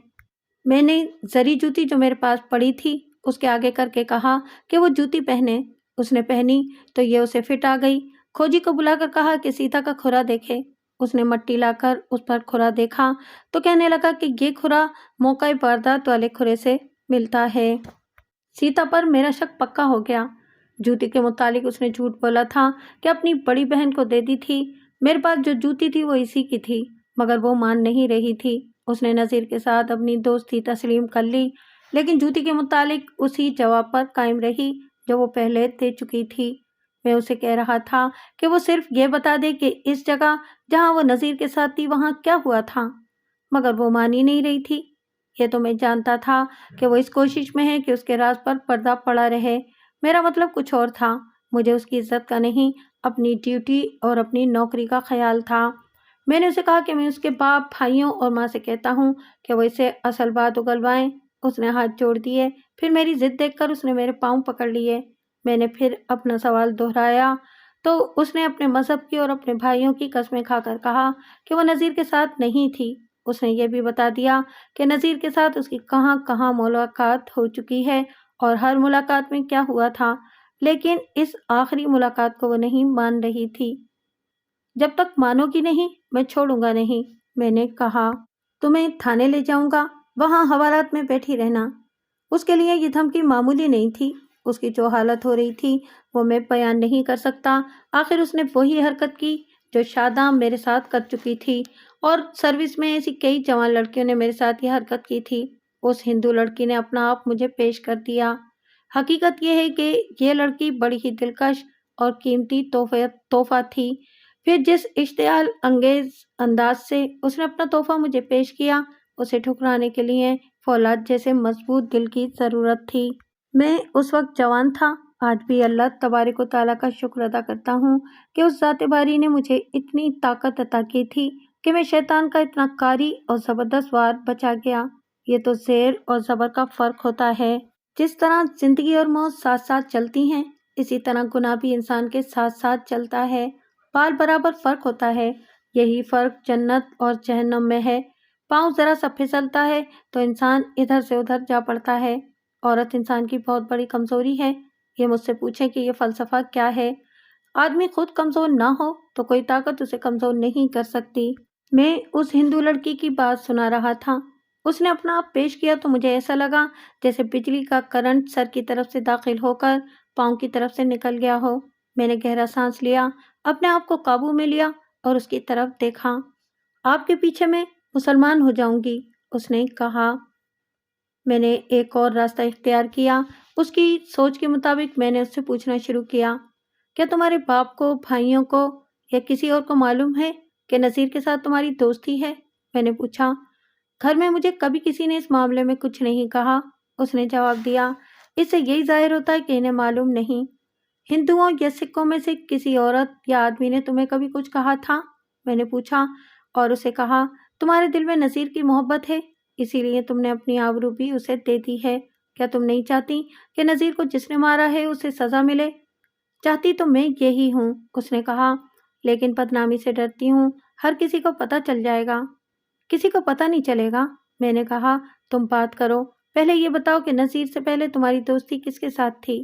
میں نے زری جوتی جو میرے پاس پڑی تھی اس کے آگے کر کے کہا کہ وہ جوتی پہنے۔ اس نے پہنی تو یہ اسے فٹ آ گئی۔ کھوجی کو بلا کر کہا کہ سیتا کا کھرا دیکھے۔ اس نے مٹی لا کر اس پر کھرا دیکھا تو کہنے لگا کہ یہ کھرا موقع واردات والے کھرے سے ملتا ہے۔ سیتا پر میرا شک پکا ہو گیا۔ جوتی کے متعلق اس نے جھوٹ بولا تھا کہ اپنی بڑی بہن کو دے دی تھی۔ میرے پاس جو جوتی تھی وہ اسی کی تھی، مگر وہ مان نہیں رہی تھی۔ اس نے نذیر کے ساتھ اپنی دوستی تسلیم کر لی، لیکن جوتی کے متعلق اسی جواب پر قائم رہی جو وہ پہلے دے چکی تھی۔ میں اسے کہہ رہا تھا کہ وہ صرف یہ بتا دے کہ اس جگہ جہاں وہ نذیر کے ساتھ تھی وہاں کیا ہوا تھا، مگر وہ مان ہی نہیں رہی تھی۔ یہ تو میں جانتا تھا کہ وہ اس کوشش میں ہے کہ اس کے راز پر پردہ پڑا رہے۔ میرا مطلب کچھ اور تھا۔ مجھے اس کی عزت کا نہیں، اپنی ڈیوٹی اور اپنی نوکری کا خیال تھا۔ میں نے اسے کہا کہ میں اس کے باپ، بھائیوں اور ماں سے کہتا ہوں کہ وہ اسے اصل بات اگلوائیں۔ اس نے ہاتھ جوڑ دیے، پھر میری ضد دیکھ کر اس نے میرے پاؤں پکڑ لیے۔ میں نے پھر اپنا سوال دہرایا تو اس نے اپنے مذہب کی اور اپنے بھائیوں کی قسمیں کھا کر کہا کہ وہ نذیر کے ساتھ نہیں تھی۔ اس نے یہ بھی بتا دیا کہ نذیر کے ساتھ اس کی کہاں کہاں ملاقات ہو چکی ہے اور ہر ملاقات میں کیا ہوا تھا، لیکن اس آخری ملاقات کو وہ نہیں مان رہی تھی۔ جب تک مانو گی نہیں، میں چھوڑوں گا نہیں، میں نے کہا۔ تمہیں تھانے لے جاؤں گا، وہاں حوالات میں بیٹھی رہنا۔ اس کے لیے یہ دھمکی معمولی نہیں تھی۔ اس کی جو حالت ہو رہی تھی وہ میں بیان نہیں کر سکتا۔ آخر اس نے وہی حرکت کی جو شادہ میرے ساتھ کر چکی تھی، اور سروس میں ایسی کئی جوان لڑکیوں نے میرے ساتھ یہ حرکت کی تھی۔ اس ہندو لڑکی نے اپنا آپ مجھے پیش کر دیا۔ حقیقت یہ ہے کہ یہ لڑکی بڑی ہی دلکش اور قیمتی تحفہ تھی۔ پھر جس اشتعال انگیز انداز سے اس نے اپنا تحفہ مجھے پیش کیا، اسے ٹھکرانے کے لیے فولاد جیسے مضبوط دل کی ضرورت تھی۔ میں اس وقت جوان تھا۔ آج بھی اللہ تبارک و تعالیٰ کا شکر ادا کرتا ہوں کہ اس ذات باری نے مجھے اتنی طاقت عطا کی تھی کہ میں شیطان کا اتنا کاری اور زبردست وار بچا گیا۔ یہ تو زیر اور زبر کا فرق ہوتا ہے۔ جس طرح زندگی اور موت ساتھ ساتھ چلتی ہیں، اسی طرح گناہ بھی انسان کے ساتھ ساتھ چلتا ہے۔ بال برابر فرق ہوتا ہے۔ یہی فرق جنت اور جہنم میں ہے۔ پاؤں ذرا سا پھسلتا ہے تو انسان ادھر سے ادھر جا پڑتا ہے۔ عورت انسان کی بہت بڑی کمزوری ہے۔ یہ مجھ سے پوچھیں کہ یہ فلسفہ کیا ہے؟ آدمی خود کمزور نہ ہو تو کوئی طاقت اسے کمزور نہیں کر سکتی۔ میں اس ہندو لڑکی کی بات سنا رہا تھا۔ اس نے اپنا آپ پیش کیا تو مجھے ایسا لگا جیسے بجلی کا کرنٹ سر کی طرف سے داخل ہو کر پاؤں کی طرف سے نکل گیا ہو۔ میں نے گہرا سانس لیا، اپنے آپ کو قابو میں لیا اور اس کی طرف دیکھا۔ آپ کے پیچھے میں مسلمان ہو جاؤں گی، اس نے کہا۔ میں نے ایک اور راستہ اختیار کیا۔ اس کی سوچ کے مطابق میں نے اس سے پوچھنا شروع کیا، کیا تمہارے باپ کو، بھائیوں کو یا کسی اور کو معلوم ہے کہ نذیر کے ساتھ تمہاری دوستی ہے؟ میں نے پوچھا۔ گھر میں مجھے کبھی کسی نے اس معاملے میں کچھ نہیں کہا، اس نے جواب دیا۔ اس سے یہی ظاہر ہوتا ہے کہ انہیں معلوم نہیں۔ ہندوؤں یا سکھوں میں سے کسی عورت یا آدمی نے تمہیں کبھی کچھ کہا تھا؟ میں نے پوچھا، اور اسے کہا، تمہارے دل میں نذیر کی محبت ہے، اسی لیے تم نے اپنی آبرو بھی اسے دے دی ہے۔ کیا تم نہیں چاہتی کہ نذیر کو جس نے مارا ہے اسے سزا ملے؟ چاہتی تو میں یہی ہوں، اس نے کہا، لیکن بدنامی سے ڈرتی ہوں، ہر کسی کو پتہ چل جائے گا۔ کسی کو پتہ نہیں چلے گا، میں نے کہا۔ تم بات کرو، پہلے یہ بتاؤ کہ نذیر سے پہلے تمہاری دوستی کس کے ساتھ تھی؟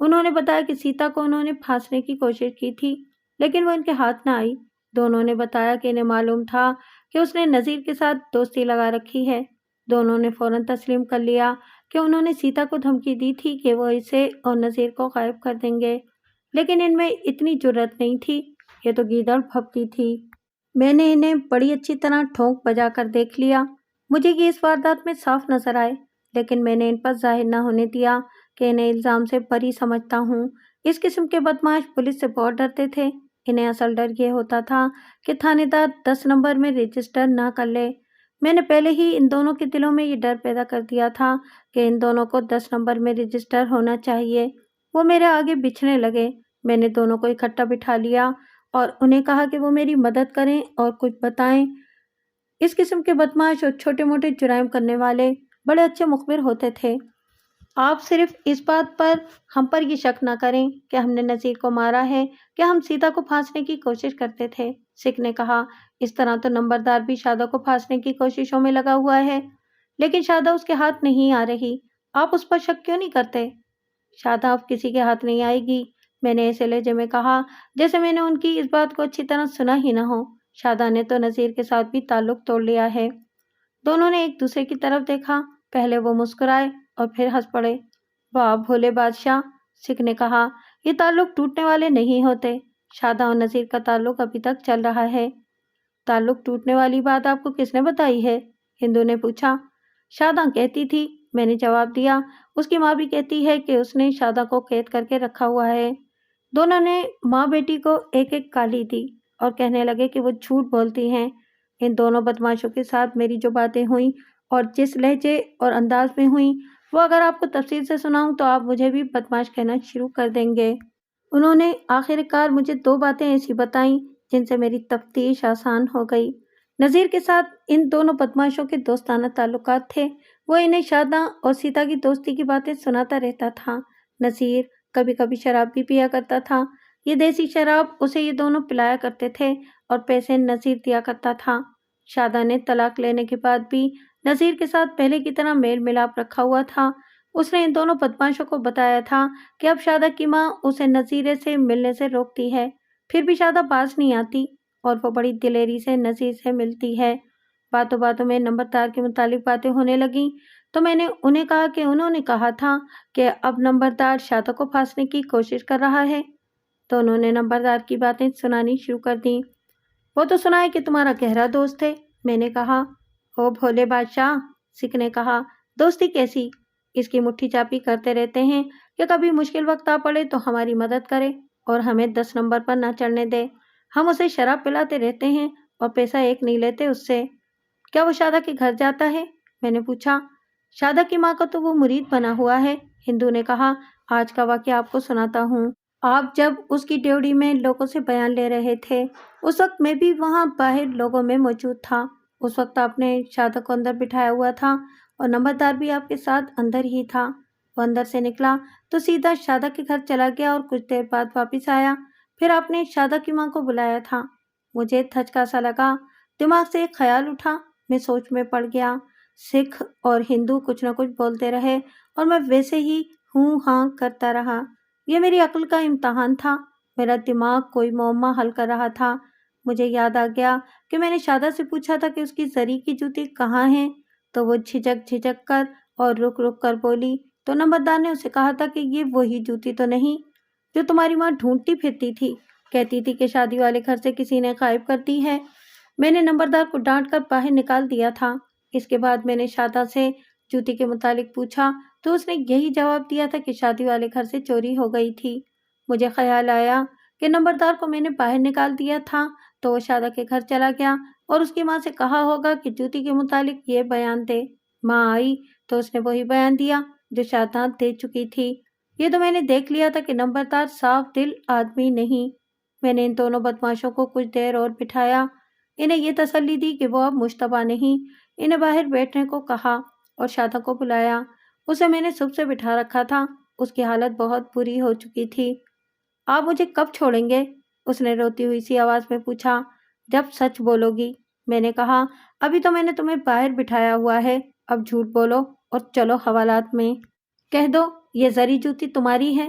انہوں نے بتایا کہ سیتا کو انہوں نے پھانسنے کی کوشش کی تھی لیکن وہ ان کے ہاتھ نہ آئی۔ دونوں نے بتایا کہ انہیں معلوم تھا کہ اس نے نذیر کے ساتھ دوستی لگا رکھی ہے۔ دونوں نے فوراً تسلیم کر لیا کہ انہوں نے سیتا کو دھمکی دی تھی کہ وہ اسے اور نذیر کو غائب کر دیں گے، لیکن ان میں اتنی جرأت نہیں تھی، یہ تو گیدڑ پھبتی تھی۔ میں نے انہیں بڑی اچھی طرح ٹھونک بجا کر دیکھ لیا۔ مجھے یہ اس واردات میں صاف نظر آئے، لیکن میں نے ان پر ظاہر نہ ہونے دیا کہ انہیں الزام سے بری سمجھتا ہوں۔ اس قسم کے بدماش پولیس سے بہت ڈرتے تھے۔ انہیں اصل ڈر یہ ہوتا تھا کہ تھانے دار 10 نمبر میں رجسٹر نہ کر لے۔ میں نے پہلے ہی ان دونوں کے دلوں میں یہ ڈر پیدا کر دیا تھا کہ ان دونوں کو 10 نمبر میں رجسٹر ہونا چاہیے۔ وہ میرے آگے بچھنے لگے۔ میں نے دونوں کو اکٹھا بٹھا لیا اور انہیں کہا کہ وہ میری مدد کریں اور کچھ بتائیں۔ اس قسم کے بدماش اور چھوٹے موٹے جرائم کرنے والے بڑے اچھے مخبر ہوتے تھے۔ آپ صرف اس بات پر ہم پر یہ شک نہ کریں کہ ہم نے نذیر کو مارا ہے کہ ہم سیتا کو پھانسنے کی کوشش کرتے تھے، سکھ نے کہا۔ اس طرح تو نمبردار بھی شادہ کو پھانسنے کی کوششوں میں لگا ہوا ہے، لیکن شادہ اس کے ہاتھ نہیں آ رہی۔ آپ اس پر شک کیوں نہیں کرتے؟ شادہ اب کسی کے ہاتھ نہیں آئے گی، میں نے ایسے لہجے میں کہا جیسے میں نے ان کی اس بات کو اچھی طرح سنا ہی نہ ہو۔ شادہ نے تو نذیر کے ساتھ بھی تعلق توڑ لیا ہے۔ دونوں نے ایک دوسرے کی طرف دیکھا، پہلے وہ مسکرائے اور پھر ہنس پڑے۔ واہ بھولے بادشاہ، سکھ نے کہا، یہ تعلق ٹوٹنے والے نہیں ہوتے۔ شادہ اور نذیر کا تعلق ابھی تک چل رہا ہے۔ تعلق ٹوٹنے والی بات آپ کو کس نے بتائی ہے؟ ہندو نے پوچھا۔ شادہ کہتی تھی، میں نے جواب دیا۔ اس کی ماں بھی کہتی ہے کہ اس نے شادہ کو قید کر کے رکھا ہوا ہے۔ دونوں نے ماں بیٹی کو ایک ایک گالی دی اور کہنے لگے کہ وہ جھوٹ بولتی ہیں۔ ان دونوں بدماشوں کے ساتھ میری جو باتیں ہوئیں اور جس لہجے اور انداز میں ہوئیں، وہ اگر آپ کو تفصیل سے سناؤں تو آپ مجھے بھی بدماش کہنا شروع کر دیں گے۔ انہوں نے آخر کار مجھے 2 باتیں ایسی بتائیں جن سے میری تفتیش آسان ہو گئی۔ نذیر کے ساتھ ان دونوں بدماشوں کے دوستانہ تعلقات تھے۔ وہ انہیں شادہ اور سیتا کی دوستی کی باتیں سناتا رہتا تھا۔ نذیر کبھی کبھی شراب بھی پیا کرتا تھا۔ یہ دیسی شراب اسے یہ دونوں پلایا کرتے تھے اور پیسے نذیر دیا کرتا تھا۔ شادہ نے طلاق لینے کے بعد بھی نذیر کے ساتھ پہلے کی طرح میل ملاپ رکھا ہوا تھا۔ اس نے ان دونوں بدماشوں کو بتایا تھا کہ اب شادہ کی ماں اسے نذیر سے ملنے سے روکتی ہے، پھر بھی شادہ باز نہیں آتی اور وہ بڑی دلیری سے نذیر سے ملتی ہے۔ باتوں باتوں میں نمبردار کے متعلق باتیں ہونے لگیں تو میں نے انہیں کہا کہ انہوں نے کہا تھا کہ اب نمبردار شادہ کو پھانسنے کی کوشش کر رہا ہے۔ تو انہوں نے نمبردار کی باتیں سنانی شروع کر دیں۔ وہ تو سنا ہے کہ تمہارا گہرا دوست ہے، میں نے کہا۔ او بھولے بادشاہ، سکھ نے کہا، دوستی کیسی؟ اس کی مٹھی چاپی کرتے رہتے ہیں کہ کبھی مشکل وقت آ پڑے تو ہماری مدد کرے اور ہمیں 10 نمبر پر نہ چڑھنے دے۔ ہم اسے شراب پلاتے رہتے ہیں اور پیسہ ایک نہیں لیتے اس سے۔ کیا وہ شادہ کے گھر جاتا ہے؟ میں نے پوچھا۔ شادہ کی ماں کا تو وہ مرید بنا ہوا ہے، ہندو نے کہا۔ آج کا واقعہ آپ کو سناتا ہوں۔ آپ جب اس کی ڈیوڑی میں لوگوں سے بیان لے رہے تھے، اس وقت میں بھی وہاں باہر لوگوں میں موجود تھا۔ اس وقت آپ نے شادہ کو اندر بٹھایا ہوا تھا اور نمبردار بھی آپ کے ساتھ اندر ہی تھا۔ وہ اندر سے نکلا تو سیدھا شادہ کے گھر چلا گیا اور کچھ دیر بعد واپس آیا۔ پھر آپ نے شادہ کی ماں کو بلایا تھا۔ مجھے دھچکا سا لگا، دماغ سے ایک خیال اٹھا، میں سوچ میں پڑ گیا۔ سکھ اور ہندو کچھ نہ کچھ بولتے رہے اور میں ویسے ہی ہوں ہاں کرتا رہا۔ یہ میری عقل کا امتحان تھا۔ میرا دماغ کوئی معمہ حل کر رہا تھا۔ مجھے یاد آ گیا کہ میں نے شادہ سے پوچھا تھا کہ اس کی زری کی جوتی کہاں ہے، تو وہ جھجک کر اور رک رک کر بولی، تو نمبردار نے اسے کہا تھا کہ یہ وہی جوتی تو نہیں جو تمہاری ماں ڈھونڈتی پھرتی تھی، کہتی تھی کہ شادی والے گھر سے کسی نے غائب کر دی ہے۔ میں نے نمبردار کو ڈانٹ کر باہر نکال دیا تھا۔ اس کے بعد میں نے شادہ سے جوتی کے متعلق پوچھا تو اس نے یہی جواب دیا تھا کہ شادی والے گھر سے چوری ہو گئی تھی۔ مجھے خیال آیا کہ نمبردار کو میں نے باہر نکال دیا تھا تو وہ شادہ کے گھر چلا گیا اور اس کی ماں سے کہا ہوگا کہ جوتی کے متعلق یہ بیان دے۔ ماں آئی تو اس نے وہی بیان دیا جو شادہ دے چکی تھی۔ یہ تو میں نے دیکھ لیا تھا کہ نمبردار صاف دل آدمی نہیں۔ میں نے ان دونوں بدماشوں کو کچھ دیر اور بٹھایا، انہیں یہ تسلی دی کہ وہ اب مشتبہ نہیں۔ انہیں باہر بیٹھنے کو کہا اور شادہ کو بلایا۔ اسے میں نے صبح سے بٹھا رکھا تھا، اس کی حالت بہت بری ہو چکی تھی۔ آپ مجھے کب چھوڑیں گے؟ اس نے روتی ہوئی سی آواز میں پوچھا۔ جب سچ بولو گی، میں نے کہا۔ ابھی تو میں نے تمہیں باہر بٹھایا ہوا ہے، اب جھوٹ بولو اور چلو حوالات میں۔ کہہ دو یہ زری جوتی تمہاری ہے،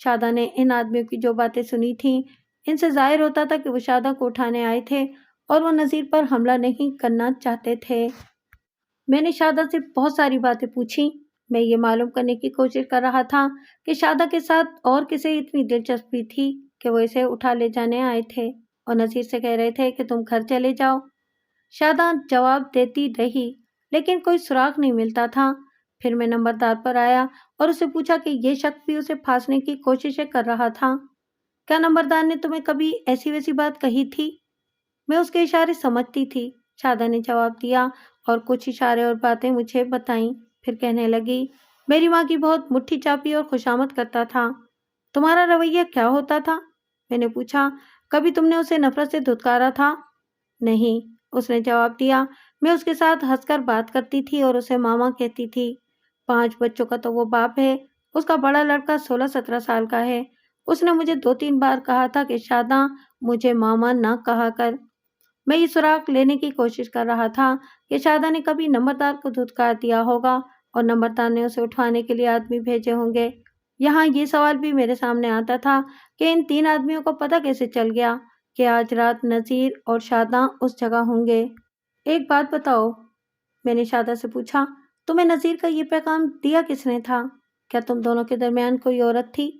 شادہ نے ان آدمیوں کی جو باتیں سنی تھیں، ان سے ظاہر ہوتا تھا کہ وہ شادہ کو اٹھانے آئے تھے اور وہ نذیر پر حملہ نہیں کرنا چاہتے تھے۔ میں نے شادہ سے بہت ساری باتیں پوچھی۔ میں یہ معلوم کرنے کی کوشش کر رہا تھا کہ شادہ کے ساتھ اور کسے اتنی دلچسپی تھی کہ وہ اسے اٹھا لے جانے آئے تھے اور نذیر سے کہہ رہے تھے کہ تم گھر چلے جاؤ۔ شادہ جواب دیتی رہی لیکن کوئی سراغ نہیں ملتا تھا۔ پھر میں نمبردار پر آیا اور اسے پوچھا کہ یہ شخص بھی اسے پھانسنے کی کوششیں کر رہا تھا۔ کیا نمبردار نے تمہیں کبھی ایسی ویسی بات کہی تھی؟ میں اس کے اشارے سمجھتی تھی، شادہ نے جواب دیا اور کچھ اشارے اور باتیں مجھے بتائیں۔ پھر کہنے لگی، میری ماں کی بہت مٹھی چاپی اور خوشامد کرتا تھا۔ تمہارا رویہ کیا ہوتا تھا؟ میں نے پوچھا، کبھی تم نے اسے نفرت سے دھتکارا تھا؟ نہیں، اس نے جواب دیا، میں اس کے ساتھ ہنس کر بات کرتی تھی اور اسے ماما کہتی تھی۔ 5 بچوں کا تو وہ باپ ہے، اس کا بڑا لڑکا 16-17 سال کا ہے۔ اس نے مجھے 2-3 بار کہا تھا کہ شادہ مجھے ماما نہ کہا کر۔ میں یہ سراغ لینے کی کوشش کر رہا تھا کہ شادہ نے کبھی نمبردار کو دھتکار دیا ہوگا اور نمبردار نے اسے اٹھوانے کے لیے آدمی بھیجے ہوں گے۔ یہاں یہ سوال بھی میرے سامنے آتا تھا کہ ان 3 آدمیوں کو پتہ کیسے چل گیا کہ آج رات نذیر اور شادہ اس جگہ ہوں گے۔ ایک بات بتاؤ، میں نے شادہ سے پوچھا، تمہیں نذیر کا یہ پیغام دیا کس نے تھا؟ کیا تم دونوں کے درمیان کوئی عورت تھی؟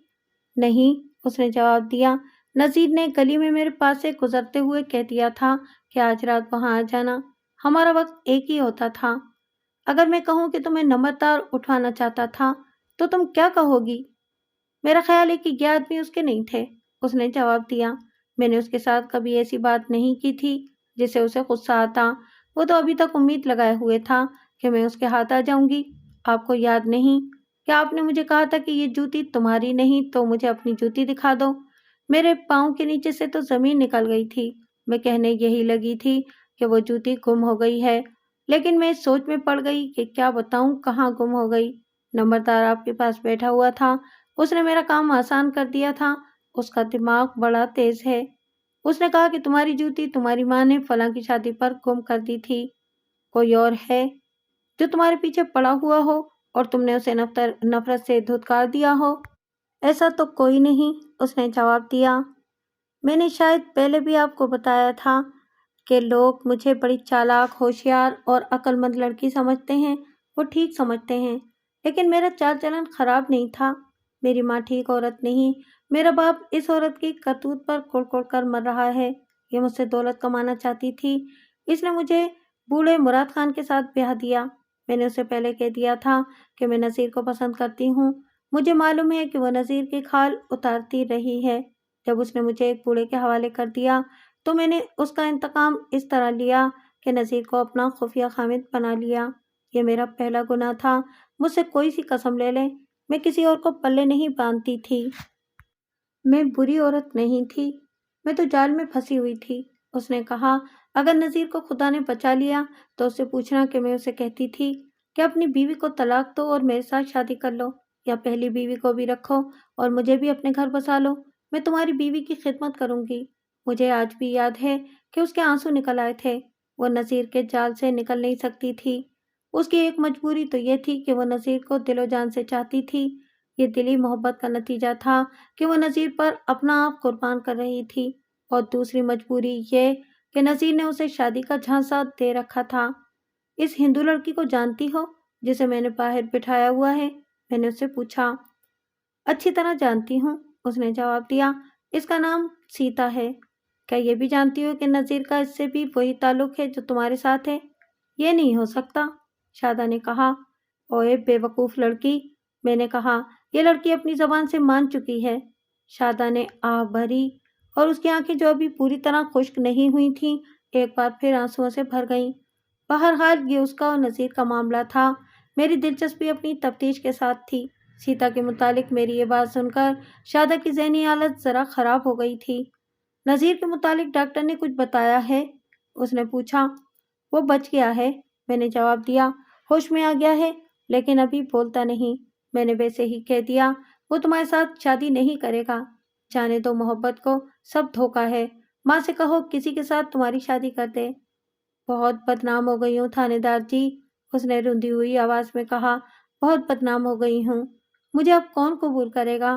نہیں، اس نے جواب دیا، نذیر نے گلی میں میرے پاس سے گزرتے ہوئے کہہ دیا تھا کہ آج رات وہاں آ جانا، ہمارا وقت ایک ہی ہوتا تھا۔ اگر میں کہوں کہ تمہیں نمبردار اٹھوانا چاہتا تھا تو تم کیا کہو گی؟ میرا خیال ہے کہ یہ آدمی اس کے نہیں تھے، اس نے جواب دیا۔ میں نے اس کے ساتھ کبھی ایسی بات نہیں کی تھی جس سے اسے غصہ آتا۔ وہ تو ابھی تک امید لگائے ہوئے تھا کہ میں اس کے ہاتھ آ جاؤں گی۔ آپ کو یاد نہیں کہ آپ نے مجھے کہا تھا کہ یہ جوتی تمہاری نہیں تو مجھے اپنی جوتی دکھا دو؟ میرے پاؤں کے نیچے سے تو زمین نکل گئی تھی۔ میں کہنے یہی لگی تھی کہ وہ جوتی گم ہو گئی ہے، لیکن میں سوچ میں پڑ گئی کہ کیا بتاؤں کہاں گم ہو گئی۔ نمبردار آپ کے پاس بیٹھا ہوا تھا، اس نے میرا کام آسان کر دیا تھا، اس کا دماغ بڑا تیز ہے۔ اس نے کہا کہ تمہاری جوتی تمہاری ماں نے فلاں کی شادی پر گم کر دی تھی۔ کوئی اور ہے جو تمہارے پیچھے پڑا ہوا ہو اور تم نے اسے نفرت سے دھتکار دیا ہو؟ ایسا تو کوئی نہیں، اس نے جواب دیا۔ میں نے شاید پہلے بھی آپ کو بتایا تھا کہ لوگ مجھے بڑی چالاک، ہوشیار اور عقل مند لڑکی سمجھتے ہیں۔ وہ ٹھیک سمجھتے ہیں، لیکن میرا چال چلن خراب نہیں تھا۔ میری ماں ٹھیک عورت نہیں، میرا باپ اس عورت کی کرتوت پر کڑ کڑ کر مر رہا ہے۔ یہ مجھ سے دولت کمانا چاہتی تھی، اس نے مجھے بوڑھے مراد خان کے ساتھ بیاہ دیا۔ میں نے اسے پہلے کہہ دیا تھا کہ میں نذیر کو پسند کرتی ہوں۔ مجھے معلوم ہے کہ وہ نذیر کی کھال اتارتی رہی ہے۔ جب اس نے مجھے ایک بوڑھے کے حوالے کر دیا تو میں نے اس کا انتقام اس طرح لیا کہ نذیر کو اپنا خفیہ خامد بنا لیا۔ یہ میرا پہلا گناہ تھا، مجھ سے کوئی سی قسم لے لے، میں کسی اور کو پلے نہیں باندھتی تھی۔ میں بری عورت نہیں تھی، میں تو جال میں پھنسی ہوئی تھی۔ اس نے کہا، اگر نذیر کو خدا نے بچا لیا تو اس سے پوچھنا کہ میں اسے کہتی تھی کہ اپنی بیوی کو طلاق دو اور میرے ساتھ شادی کر لو، یا پہلی بیوی کو بھی رکھو اور مجھے بھی اپنے گھر بسا لو، میں تمہاری بیوی کی خدمت کروں گی۔ مجھے آج بھی یاد ہے کہ اس کے آنسو نکل آئے تھے، وہ نذیر کے جال سے نکل نہیں سکتی تھی۔ اس کی ایک مجبوری تو یہ تھی کہ وہ نذیر کو دل و جان سے چاہتی تھی۔ یہ دلی محبت کا نتیجہ تھا کہ وہ نذیر پر اپنا آپ قربان کر رہی تھی، اور دوسری مجبوری یہ کہ نذیر نے اسے شادی کا جھانسا دے رکھا تھا۔ اس ہندو لڑکی کو جانتی ہو جسے میں نے باہر بٹھایا ہوا ہے؟ میں نے اس سے پوچھا۔ اچھی طرح جانتی ہوں، اس نے جواب دیا، اس کا نام سیتا ہے۔ کیا یہ بھی جانتی ہو کہ نذیر کا اس سے بھی وہی تعلق ہے جو تمہارے ساتھ ہے؟ یہ نہیں ہو سکتا، شادہ نے کہا۔ اوئے بے وقوف لڑکی، میں نے کہا، یہ لڑکی اپنی زبان سے مان چکی ہے۔ شادہ نے آہ بھری اور اس کی آنکھیں جو ابھی پوری طرح خشک نہیں ہوئی تھیں ایک بار پھر آنسوؤں سے بھر گئیں۔ بہرحال یہ اس کا اور نذیر کا معاملہ تھا، میری دلچسپی اپنی تفتیش کے ساتھ تھی۔ سیتا کے متعلق میری یہ بات سن کر شادہ کی ذہنی حالت ذرا خراب ہو گئی تھی۔ نذیر کے متعلق ڈاکٹر نے کچھ بتایا ہے؟ اس نے پوچھا۔ وہ بچ گیا ہے، میں نے جواب دیا، ہوش میں آ گیا ہے لیکن ابھی بولتا نہیں۔ میں نے ویسے ہی کہہ دیا، وہ تمہارے ساتھ شادی نہیں کرے گا۔ جانے دو محبت کو، سب دھوکہ ہے۔ ماں سے کہو کسی کے ساتھ تمہاری شادی کر دے۔ بہت بدنام ہو گئی ہوں تھانے دار جی، اس نے روندی ہوئی آواز میں کہا، بہت بدنام ہو گئی ہوں۔ مجھے اب کون قبول کرے گا؟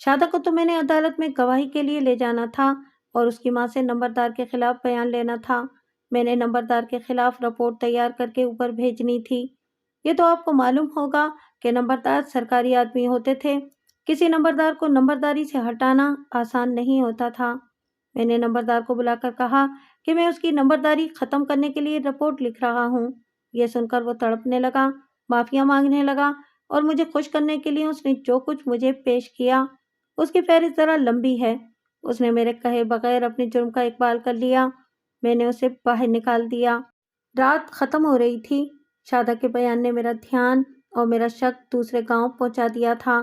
شادہ کو تو میں نے عدالت میں گواہی کے لیے لے جانا تھا اور اس کی ماں سے نمبردار کے خلاف بیان لینا تھا۔ میں نے نمبردار کے خلاف رپورٹ تیار کر کے اوپر بھیجنی تھی۔ یہ تو آپ کو معلوم ہوگا کہ نمبردار سرکاری آدمی ہوتے تھے۔ کسی نمبردار کو نمبرداری سے ہٹانا آسان نہیں ہوتا تھا۔ میں نے نمبردار کو بلا کر کہا کہ میں اس کی نمبرداری ختم کرنے کے لیے رپورٹ لکھ رہا ہوں۔ یہ سن کر وہ تڑپنے لگا، معافیا مانگنے لگا اور مجھے خوش کرنے کے لیے اس نے جو کچھ مجھے پیش کیا اس کی فہرست ذرا لمبی ہے۔ اس نے میرے کہے بغیر اپنے جرم کا اقبال کر لیا۔ میں نے اسے باہر نکال دیا۔ رات ختم ہو رہی تھی۔ شادہ کے بیان نے میرا دھیان اور میرا شک دوسرے گاؤں پہنچا دیا تھا۔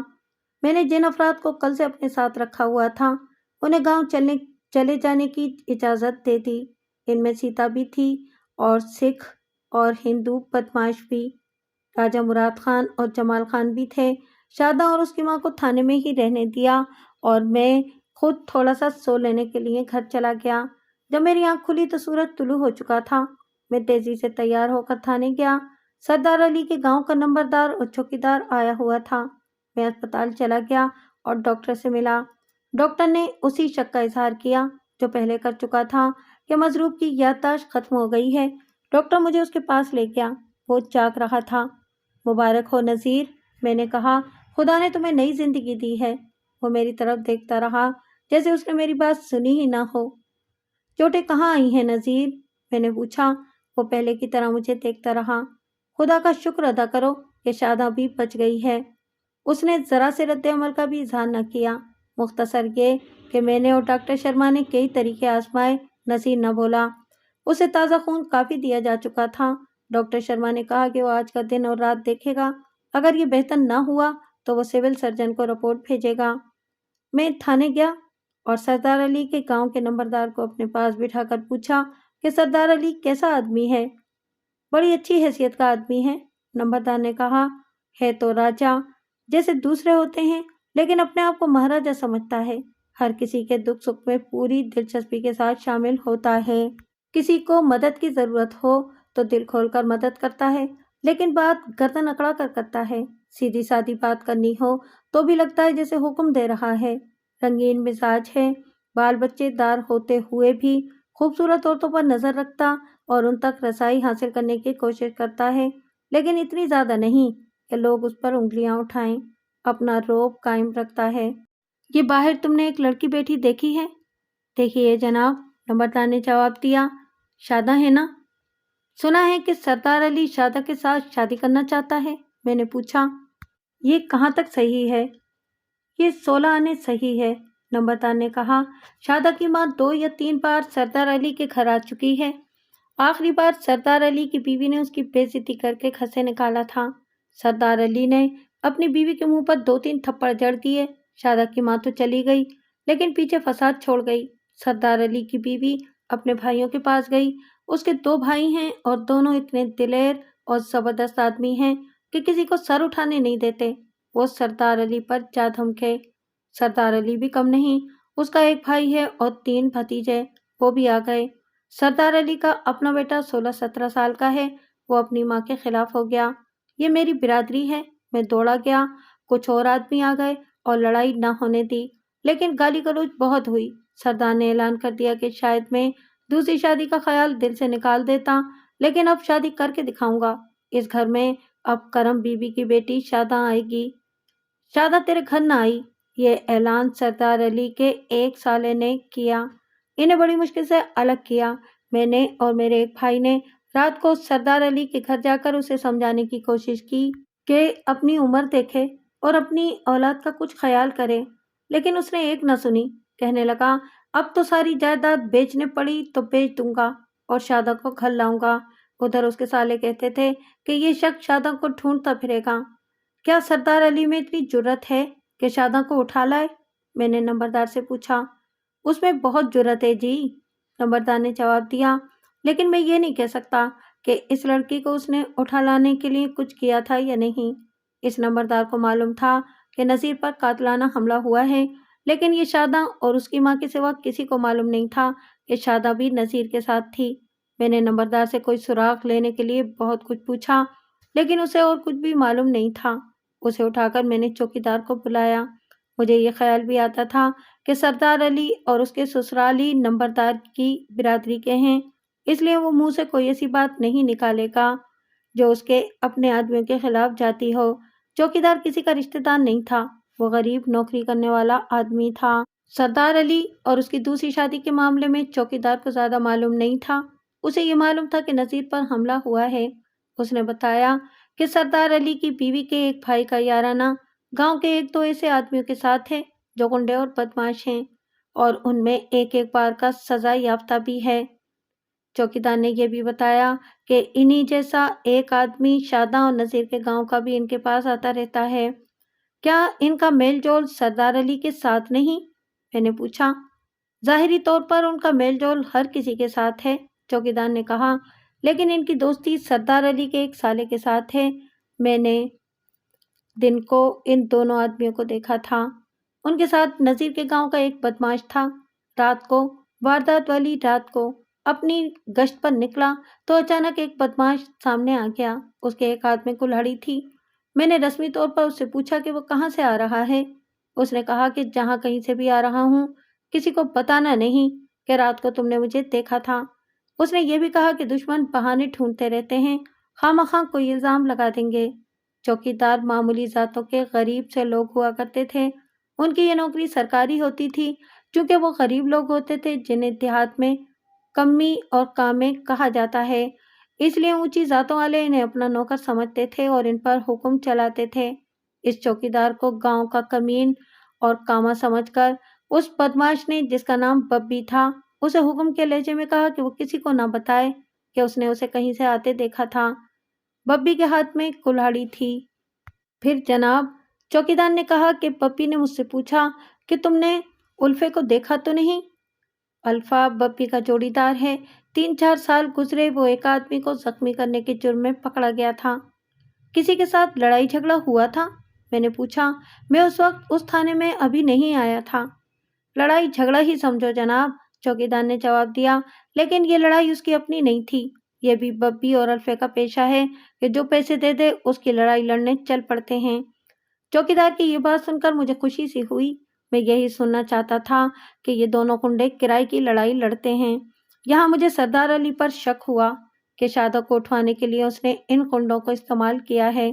میں نے جن افراد کو کل سے اپنے ساتھ رکھا ہوا تھا انہیں گاؤں چلے جانے کی اجازت دے دی۔ ان میں سیتا بھی تھی اور سکھ اور ہندو بدماش بھی۔ راجہ مراد خان اور جمال خان بھی تھے۔ شادہ اور اس کی ماں کو تھانے میں ہی رہنے دیا اور میں خود تھوڑا سا سو لینے کے لیے گھر چلا گیا۔ جب میری آنکھ کھلی تو سورج طلوع ہو چکا تھا۔ میں تیزی سے تیار ہو کر تھانے گیا۔ سردار علی کے گاؤں کا نمبردار اور چوکیدار آیا ہوا تھا۔ میں اسپتال چلا گیا اور ڈاکٹر سے ملا۔ ڈاکٹر نے اسی شک کا اظہار کیا جو پہلے کر چکا تھا کہ مضروب کی یادداشت ختم ہو گئی ہے۔ ڈاکٹر مجھے اس کے پاس لے گیا۔ وہ جاگ رہا تھا۔ مبارک ہو نذیر، میں نے کہا، خدا نے تمہیں نئی زندگی دی ہے۔ وہ میری طرف دیکھتا رہا جیسے اس نے میری بات سنی ہی نہ ہو۔ چوٹیں کہاں آئی ہیں نذیر؟ میں نے پوچھا۔ وہ پہلے کی طرح مجھے دیکھتا رہا۔ خدا کا شکر ادا کرو کہ شادہ بھی بچ گئی ہے۔ اس نے ذرا سے رد عمل کا بھی اظہار نہ کیا۔ مختصر یہ کہ میں نے اور ڈاکٹر شرما نے کئی طریقے آزمائے، نذیر نہ بولا۔ اسے تازہ خون کافی دیا جا چکا تھا۔ ڈاکٹر شرما نے کہا کہ وہ آج کا دن اور رات دیکھے گا۔ اگر یہ بہتر نہ ہوا تو وہ سول سرجن کو رپورٹ بھیجے گا۔ میں تھانے گیا اور سردار علی کے گاؤں کے نمبردار کو اپنے پاس بٹھا کر پوچھا کہ سردار علی کیسا آدمی ہے؟ بڑی اچھی حیثیت کا آدمی ہے، نمبردار نے کہا۔ ہے تو راجہ جیسے دوسرے ہوتے ہیں، لیکن اپنے آپ کو مہاراجا سمجھتا ہے۔ ہر کسی کے دکھ سکھ میں پوری دلچسپی کے ساتھ شامل ہوتا ہے۔ کسی کو مدد کی ضرورت ہو تو دل کھول کر مدد کرتا ہے، لیکن بات گردن اکڑا کر کرتا ہے۔ سیدھی سادی بات کرنی ہو تو بھی لگتا ہے جیسے حکم دے رہا ہے۔ رنگین مزاج ہے، بال بچے دار ہوتے ہوئے بھی خوبصورت عورتوں پر نظر رکھتا اور ان تک رسائی حاصل کرنے کی کوشش کرتا ہے، لیکن اتنی زیادہ نہیں کہ لوگ اس پر انگلیاں اٹھائیں۔ اپنا رعب قائم رکھتا ہے۔ یہ باہر تم نے ایک لڑکی بیٹھی دیکھی ہے؟ دیکھی ہے جناب، نمبردار نے جواب دیا۔ شادہ ہے نا؟ سنا ہے کہ سردار علی شادہ کے ساتھ شادی کرنا چاہتا ہے، میں نے پوچھا۔ یہ کہاں تک صحیح ہے؟ یہ 16 آنے صحیح ہے، نمبردار نے کہا۔ شادہ کی ماں 2 یا 3 بار سردار علی کے گھر آ چکی ہے۔ آخری بار سردار علی کی بیوی نے اس کی بے عزتی کر کے گھر سے نکالا تھا۔ سردار علی نے اپنی بیوی کے منہ پر 2-3 تھپڑ جڑ دیے۔ شادہ کی ماں تو چلی گئی لیکن پیچھے فساد چھوڑ گئی۔ سردار علی کی بیوی اپنے بھائیوں کے پاس گئی۔ اس کے 2 بھائی ہیں اور دونوں اتنے دلیر اور زبردست آدمی ہیں کہ کسی کو سر اٹھانے نہیں دیتے۔ وہ سردار علی پر جا دھمکے۔ سردار علی بھی کم نہیں، اس کا 1 بھائی ہے اور 3 بھتیجے، وہ بھی آ گئے۔ سردار علی کا اپنا بیٹا 16-17 سال کا ہے، وہ اپنی ماں کے خلاف ہو گیا۔ یہ میری برادری ہے۔ میں دوڑا گیا، کچھ اور آدمی آ گئے اور لڑائی نہ ہونے دی، لیکن گالی گلوچ بہت ہوئی۔ سردار نے اعلان کر دیا کہ شاید میں دوسری شادی کا خیال دل سے نکال دیتا، لیکن اب شادی کر کے دکھاؤں گا۔ اس گھر میں اب کرم بی بی کی بیٹی شادہ آئے گی۔ شادہ تیرے گھر نہ آئی، یہ اعلان سردار علی کے 1 سالے نے کیا۔ انہیں بڑی مشکل سے الگ کیا۔ میں نے اور میرے 1 بھائی نے رات کو سردار علی کے گھر جا کر اسے سمجھانے کی کوشش کی کہ اپنی عمر دیکھے اور اپنی اولاد کا کچھ خیال کرے، لیکن اس نے ایک نہ سنی۔ کہنے لگا، اب تو ساری جائیداد بیچنے پڑی تو بیچ دوں گا اور شادہ کو گھر لاؤں گا۔ ادھر اس کے سالے کہتے تھے کہ یہ شخص شادہ کو ڈھونڈتا پھرے گا۔ کیا سردار علی میں اتنی جرأت ہے کہ شادہ کو اٹھا لائے؟ میں نے نمبردار سے پوچھا۔ اس میں بہت جرأت ہے جی، نمبردار نے جواب دیا، لیکن میں یہ نہیں کہہ سکتا کہ اس لڑکی کو اس نے اٹھا لانے کے لیے کچھ کیا تھا یا نہیں۔ اس نمبردار کو معلوم تھا کہ نذیر پر قاتلانہ حملہ ہوا ہے، لیکن یہ شادہ اور اس کی ماں کے سوا کسی کو معلوم نہیں تھا کہ شادہ بھی نذیر کے ساتھ تھی۔ میں نے نمبردار سے کوئی سراغ لینے کے لیے بہت کچھ پوچھا، لیکن اسے اور کچھ بھی معلوم نہیں تھا۔ اسے اٹھا کر میں نے چوکیدار کو بلایا۔ مجھے یہ خیال بھی آتا تھا کہ سردار علی اور اس کے سسرالی نمبردار کی برادری کے ہیں، اس لیے وہ منہ سے کوئی ایسی بات نہیں نکالے گا جو اس کے اپنے آدمیوں کے خلاف جاتی ہو۔ چوکیدار کسی کا رشتہ دار نہیں تھا، وہ غریب نوکری کرنے والا آدمی تھا۔ سردار علی اور اس کی دوسری شادی کے معاملے میں چوکیدار کو زیادہ معلوم نہیں تھا۔ اسے یہ معلوم تھا کہ نذیر پر حملہ ہوا ہے۔ اس نے بتایا کہ سردار علی کی بیوی کے ایک بھائی کا یارانہ گاؤں کے ایک دو ایسے آدمیوں کے ساتھ ہے جو گنڈے اور بدماش ہیں، اور ان میں ایک بار کا سزا یافتہ بھی ہے۔ چوکیدار نے یہ بھی بتایا کہ انہی جیسا ایک آدمی شاداں اور نذیر کے گاؤں کا بھی ان کے پاس آتا رہتا ہے۔ کیا ان کا میل جول سردار علی کے ساتھ نہیں؟ میں نے پوچھا۔ ظاہری طور پر ان کا میل جول ہر کسی کے ساتھ ہے، چوکیدار نے کہا، لیکن ان کی دوستی سردار علی کے ایک سالے کے ساتھ ہے۔ میں نے دن کو ان دونوں آدمیوں کو دیکھا تھا۔ ان کے ساتھ نذیر کے گاؤں کا ایک بدماش تھا۔ رات کو، واردات والی رات کو اپنی گشت پر نکلا تو اچانک ایک بدماش سامنے آ گیا۔ اس کے ایک ہاتھ میں کلہاڑی تھی۔ میں نے رسمی طور پر اس سے پوچھا کہ وہ کہاں سے آ رہا ہے۔ اس نے کہا کہ جہاں کہیں سے بھی آ رہا ہوں، کسی کو بتانا نہیں کہ رات کو تم نے مجھے دیکھا تھا۔ اس نے یہ بھی کہا کہ دشمن بہانے ڈھونڈتے رہتے ہیں، خواہ کوئی الزام لگا دیں گے۔ چوکیدار معمولی ذاتوں کے غریب سے لوگ ہوا کرتے تھے۔ ان کی یہ نوکری سرکاری ہوتی تھی چونکہ وہ غریب لوگ ہوتے تھے جنہیں دیہات میں کمی اور کامے کہا جاتا ہے، اس لیے اونچی ذاتوں والے انہیں اپنا نوکر سمجھتے تھے اور ان پر حکم چلاتے تھے۔ اس چوکیدار کو گاؤں کا کمین اور کاما سمجھ کر اس بدماش نے، جس کا نام ببی تھا، اسے حکم کے لہجے میں کہا کہ وہ کسی کو نہ بتائے کہ اس نے اسے کہیں سے آتے دیکھا تھا۔ ببی کے ہاتھ میں کلہاڑی تھی۔ پھر جناب، چوکیدار نے کہا کہ ببی نے مجھ سے پوچھا کہ تم نے الفے کو دیکھا تو نہیں؟ الفا ببی کا جوڑی دار ہے۔ 3-4 سال گزرے، وہ ایک آدمی کو زخمی کرنے کے جرم میں پکڑا گیا تھا۔ کسی کے ساتھ لڑائی جھگڑا ہوا تھا؟ میں نے پوچھا۔ میں اس وقت اس تھانے میں ابھی نہیں آیا تھا۔ لڑائی جھگڑا ہی سمجھو جناب، چوکیدار نے جواب دیا، لیکن یہ لڑائی اس کی اپنی نہیں تھی۔ یہ بھی ببی اور الفے کا پیشہ ہے کہ جو پیسے دے دے اس کی لڑائی لڑنے چل پڑتے ہیں۔ چوکیدار کی یہ بات سن کر مجھے خوشی سی ہوئی۔ میں یہی سننا چاہتا تھا کہ یہ دونوں کنڈے کرائے کی لڑائی لڑتے ہیں۔ یہاں مجھے سردار علی پر شک ہوا کہ شادوں کو اٹھوانے کے لیے اس نے ان کنڈوں کو استعمال کیا ہے،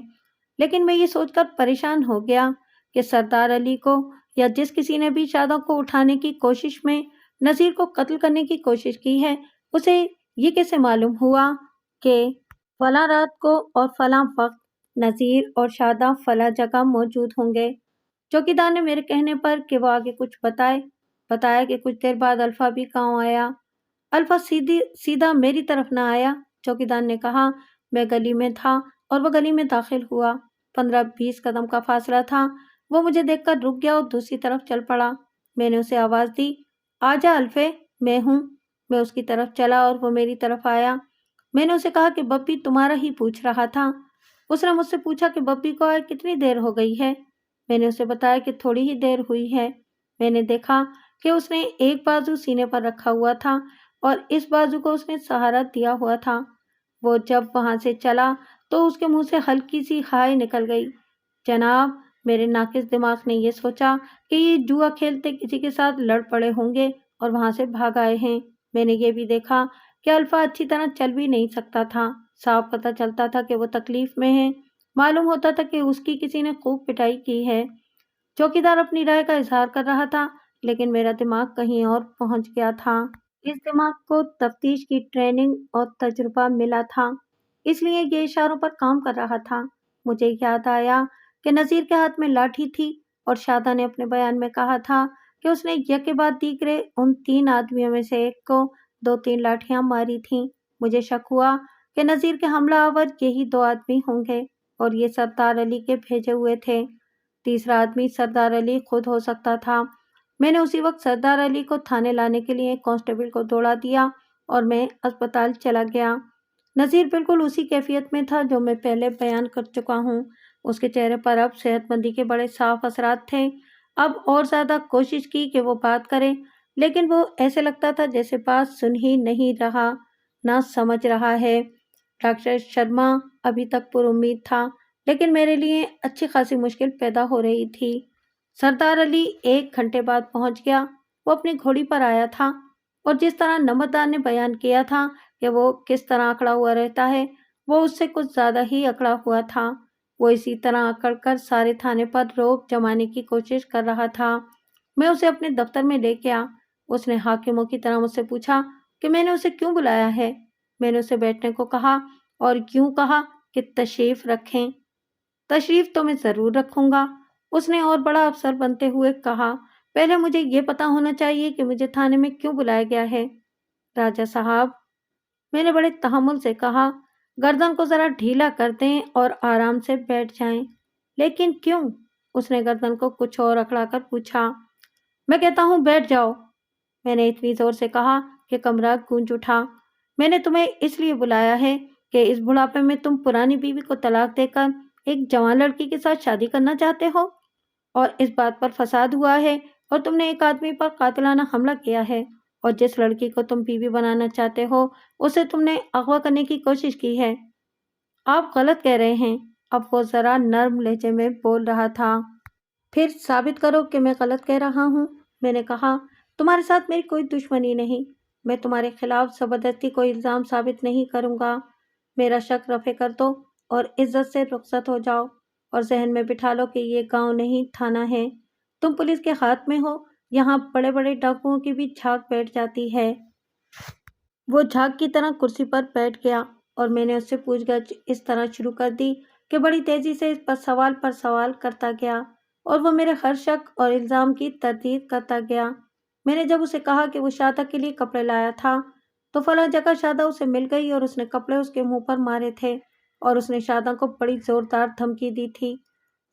لیکن میں یہ سوچ کر پریشان ہو گیا کہ سردار علی کو یا جس کسی نے بھی شادوں کو اٹھانے کی کوشش میں نذیر کو قتل کرنے کی کوشش کی ہے، اسے یہ کیسے معلوم ہوا کہ فلاں رات کو اور فلاں وقت نذیر اور شاداں فلاں جگہ موجود ہوں گے۔ چوکیدار نے میرے کہنے پر کہ وہ آگے کچھ بتایا کہ کچھ دیر بعد الفا بھی گاؤں آیا۔ الفا سیدھا میری طرف نہ آیا، چوکیدار نے کہا۔ میں گلی میں تھا اور وہ گلی میں داخل ہوا۔ 15-20 قدم کا فاصلہ تھا۔ وہ مجھے دیکھ کر رک گیا اور دوسری طرف چل پڑا۔ میں نے اسے آواز دی، آجا الفے، میں ہوں۔ میں اس کی طرف چلا اور وہ میری طرف آیا۔ میں نے اسے کہا کہ ببی تمہارا ہی پوچھ رہا تھا۔ اس نے مجھ سے پوچھا کہ ببی کو آئے کتنی دیر ہو گئی ہے؟ میں نے اسے بتایا کہ تھوڑی ہی دیر ہوئی ہے۔ میں نے دیکھا کہ اس نے ایک بازو سینے پر رکھا ہوا تھا اور اس بازو کو اس نے سہارا دیا ہوا تھا۔ وہ جب وہاں سے چلا تو اس کے منہ سے ہلکی سی ہائے نکل گئی۔ جناب، میرے ناقص دماغ نے یہ سوچا کہ یہ جوا کھیلتے کسی کے ساتھ لڑ پڑے ہوں گے اور وہاں سے بھاگ آئے ہیں۔ میں نے یہ بھی دیکھا کہ الفا اچھی طرح چل بھی نہیں سکتا تھا۔ صاف پتہ چلتا تھا کہ وہ تکلیف میں ہے۔ معلوم ہوتا تھا کہ اس کی کسی نے خوب پٹائی کی ہے۔ چوکیدار اپنی رائے کا اظہار کر رہا تھا، لیکن میرا دماغ کہیں اور پہنچ گیا تھا۔ اس دماغ کو تفتیش کی ٹریننگ اور تجربہ ملا تھا، اس لیے یہ اشاروں پر کام کر رہا تھا۔ مجھے یاد آیا کہ نذیر کے ہاتھ میں لاٹھی تھی اور شادہ نے اپنے بیان میں کہا تھا کہ اس نے یکے بعد دیگرے ان 3 آدمیوں میں سے ایک کو 2-3 لاٹھیاں ماری تھیں۔ مجھے شک ہوا کہ نذیر کے حملہ آور یہی 2 آدمی ہوں گے اور یہ سردار علی کے بھیجے ہوئے تھے۔ تیسرا آدمی سردار علی خود ہو سکتا تھا۔ میں نے اسی وقت سردار علی کو تھانے لانے کے لیے کانسٹیبل کو دوڑا دیا اور میں اسپتال چلا گیا۔ نذیر بالکل اسی کیفیت میں تھا جو میں پہلے بیان کر چکا ہوں۔ اس کے چہرے پر اب صحت مندی کے بڑے صاف اثرات تھے۔ اب اور زیادہ کوشش کی کہ وہ بات کرے، لیکن وہ ایسے لگتا تھا جیسے بات سن ہی نہیں رہا، نہ سمجھ رہا ہے۔ ڈاکٹر شرما ابھی تک پر امید تھا، لیکن میرے لیے اچھی خاصی مشکل پیدا ہو رہی تھی۔ سردار علی 1 گھنٹے بعد پہنچ گیا۔ وہ اپنی گھوڑی پر آیا تھا اور جس طرح نمبردار نے بیان کیا تھا کہ وہ کس طرح اکڑا ہوا رہتا ہے، وہ اس سے کچھ زیادہ ہی اکڑا ہوا تھا۔ وہ اسی طرح اکڑ کر سارے تھانے پر روک جمانے کی کوشش کر رہا تھا۔ میں اسے اپنے دفتر میں لے کے اس نے حاکموں کی طرح مجھ سے پوچھا کہ میں نے اسے کیوں بلایا ہے۔ میں نے اسے بیٹھنے کو کہا اور یوں کہا کہ تشریف رکھیں۔ تشریف تو میں ضرور رکھوں گا، اس نے اور بڑا افسر بنتے ہوئے کہا۔ پہلے مجھے یہ پتا ہونا چاہیے کہ مجھے تھانے میں کیوں بلایا گیا ہے۔ راجہ صاحب، میں نے بڑے تحمل سے کہا، گردن کو ذرا ڈھیلا کر دیں اور آرام سے بیٹھ جائیں۔ لیکن کیوں؟ اس نے گردن کو کچھ اور اکڑا کر پوچھا۔ میں کہتا ہوں بیٹھ جاؤ، میں نے اتنی زور سے کہا کہ کمرہ گونج اٹھا۔ میں نے تمہیں اس لیے بلایا ہے کہ اس بڑھاپے میں تم پرانی بیوی کو طلاق دے کر ایک جوان لڑکی کے ساتھ شادی کرنا چاہتے ہو، اور اس بات پر فساد ہوا ہے اور تم نے ایک آدمی پر قاتلانہ حملہ کیا ہے، اور جس لڑکی کو تم بیوی بنانا چاہتے ہو اسے تم نے اغوا کرنے کی کوشش کی ہے۔ آپ غلط کہہ رہے ہیں۔ اب وہ ذرا نرم لہجے میں بول رہا تھا۔ پھر ثابت کرو کہ میں غلط کہہ رہا ہوں۔ میں نے کہا، تمہارے ساتھ میری کوئی دشمنی نہیں، میں تمہارے خلاف زبردستی کوئی الزام ثابت نہیں کروں گا۔ میرا شک رفع کر دو اور عزت سے رخصت ہو جاؤ، اور ذہن میں بٹھا لو کہ یہ گاؤں نہیں تھانہ ہے۔ تم پولیس کے ہاتھ میں ہو، یہاں بڑے بڑے ڈاکوؤں کی بھی جھاگ بیٹھ جاتی ہے۔ وہ جھاگ کی طرح کرسی پر بیٹھ گیا اور میں نے اس سے پوچھ گچھ اس طرح شروع کر دی کہ بڑی تیزی سے اس پر سوال کرتا گیا اور وہ میرے ہر شک اور الزام کی تردید کرتا گیا۔ میں نے جب اسے کہا کہ وہ شادہ کے لیے کپڑے لایا تھا تو فلاں جگہ شادہ اسے مل گئی اور اس نے کپڑے اس کے منہ پر مارے تھے اور اس نے شادہ کو بڑی زوردار دھمکی دی تھی۔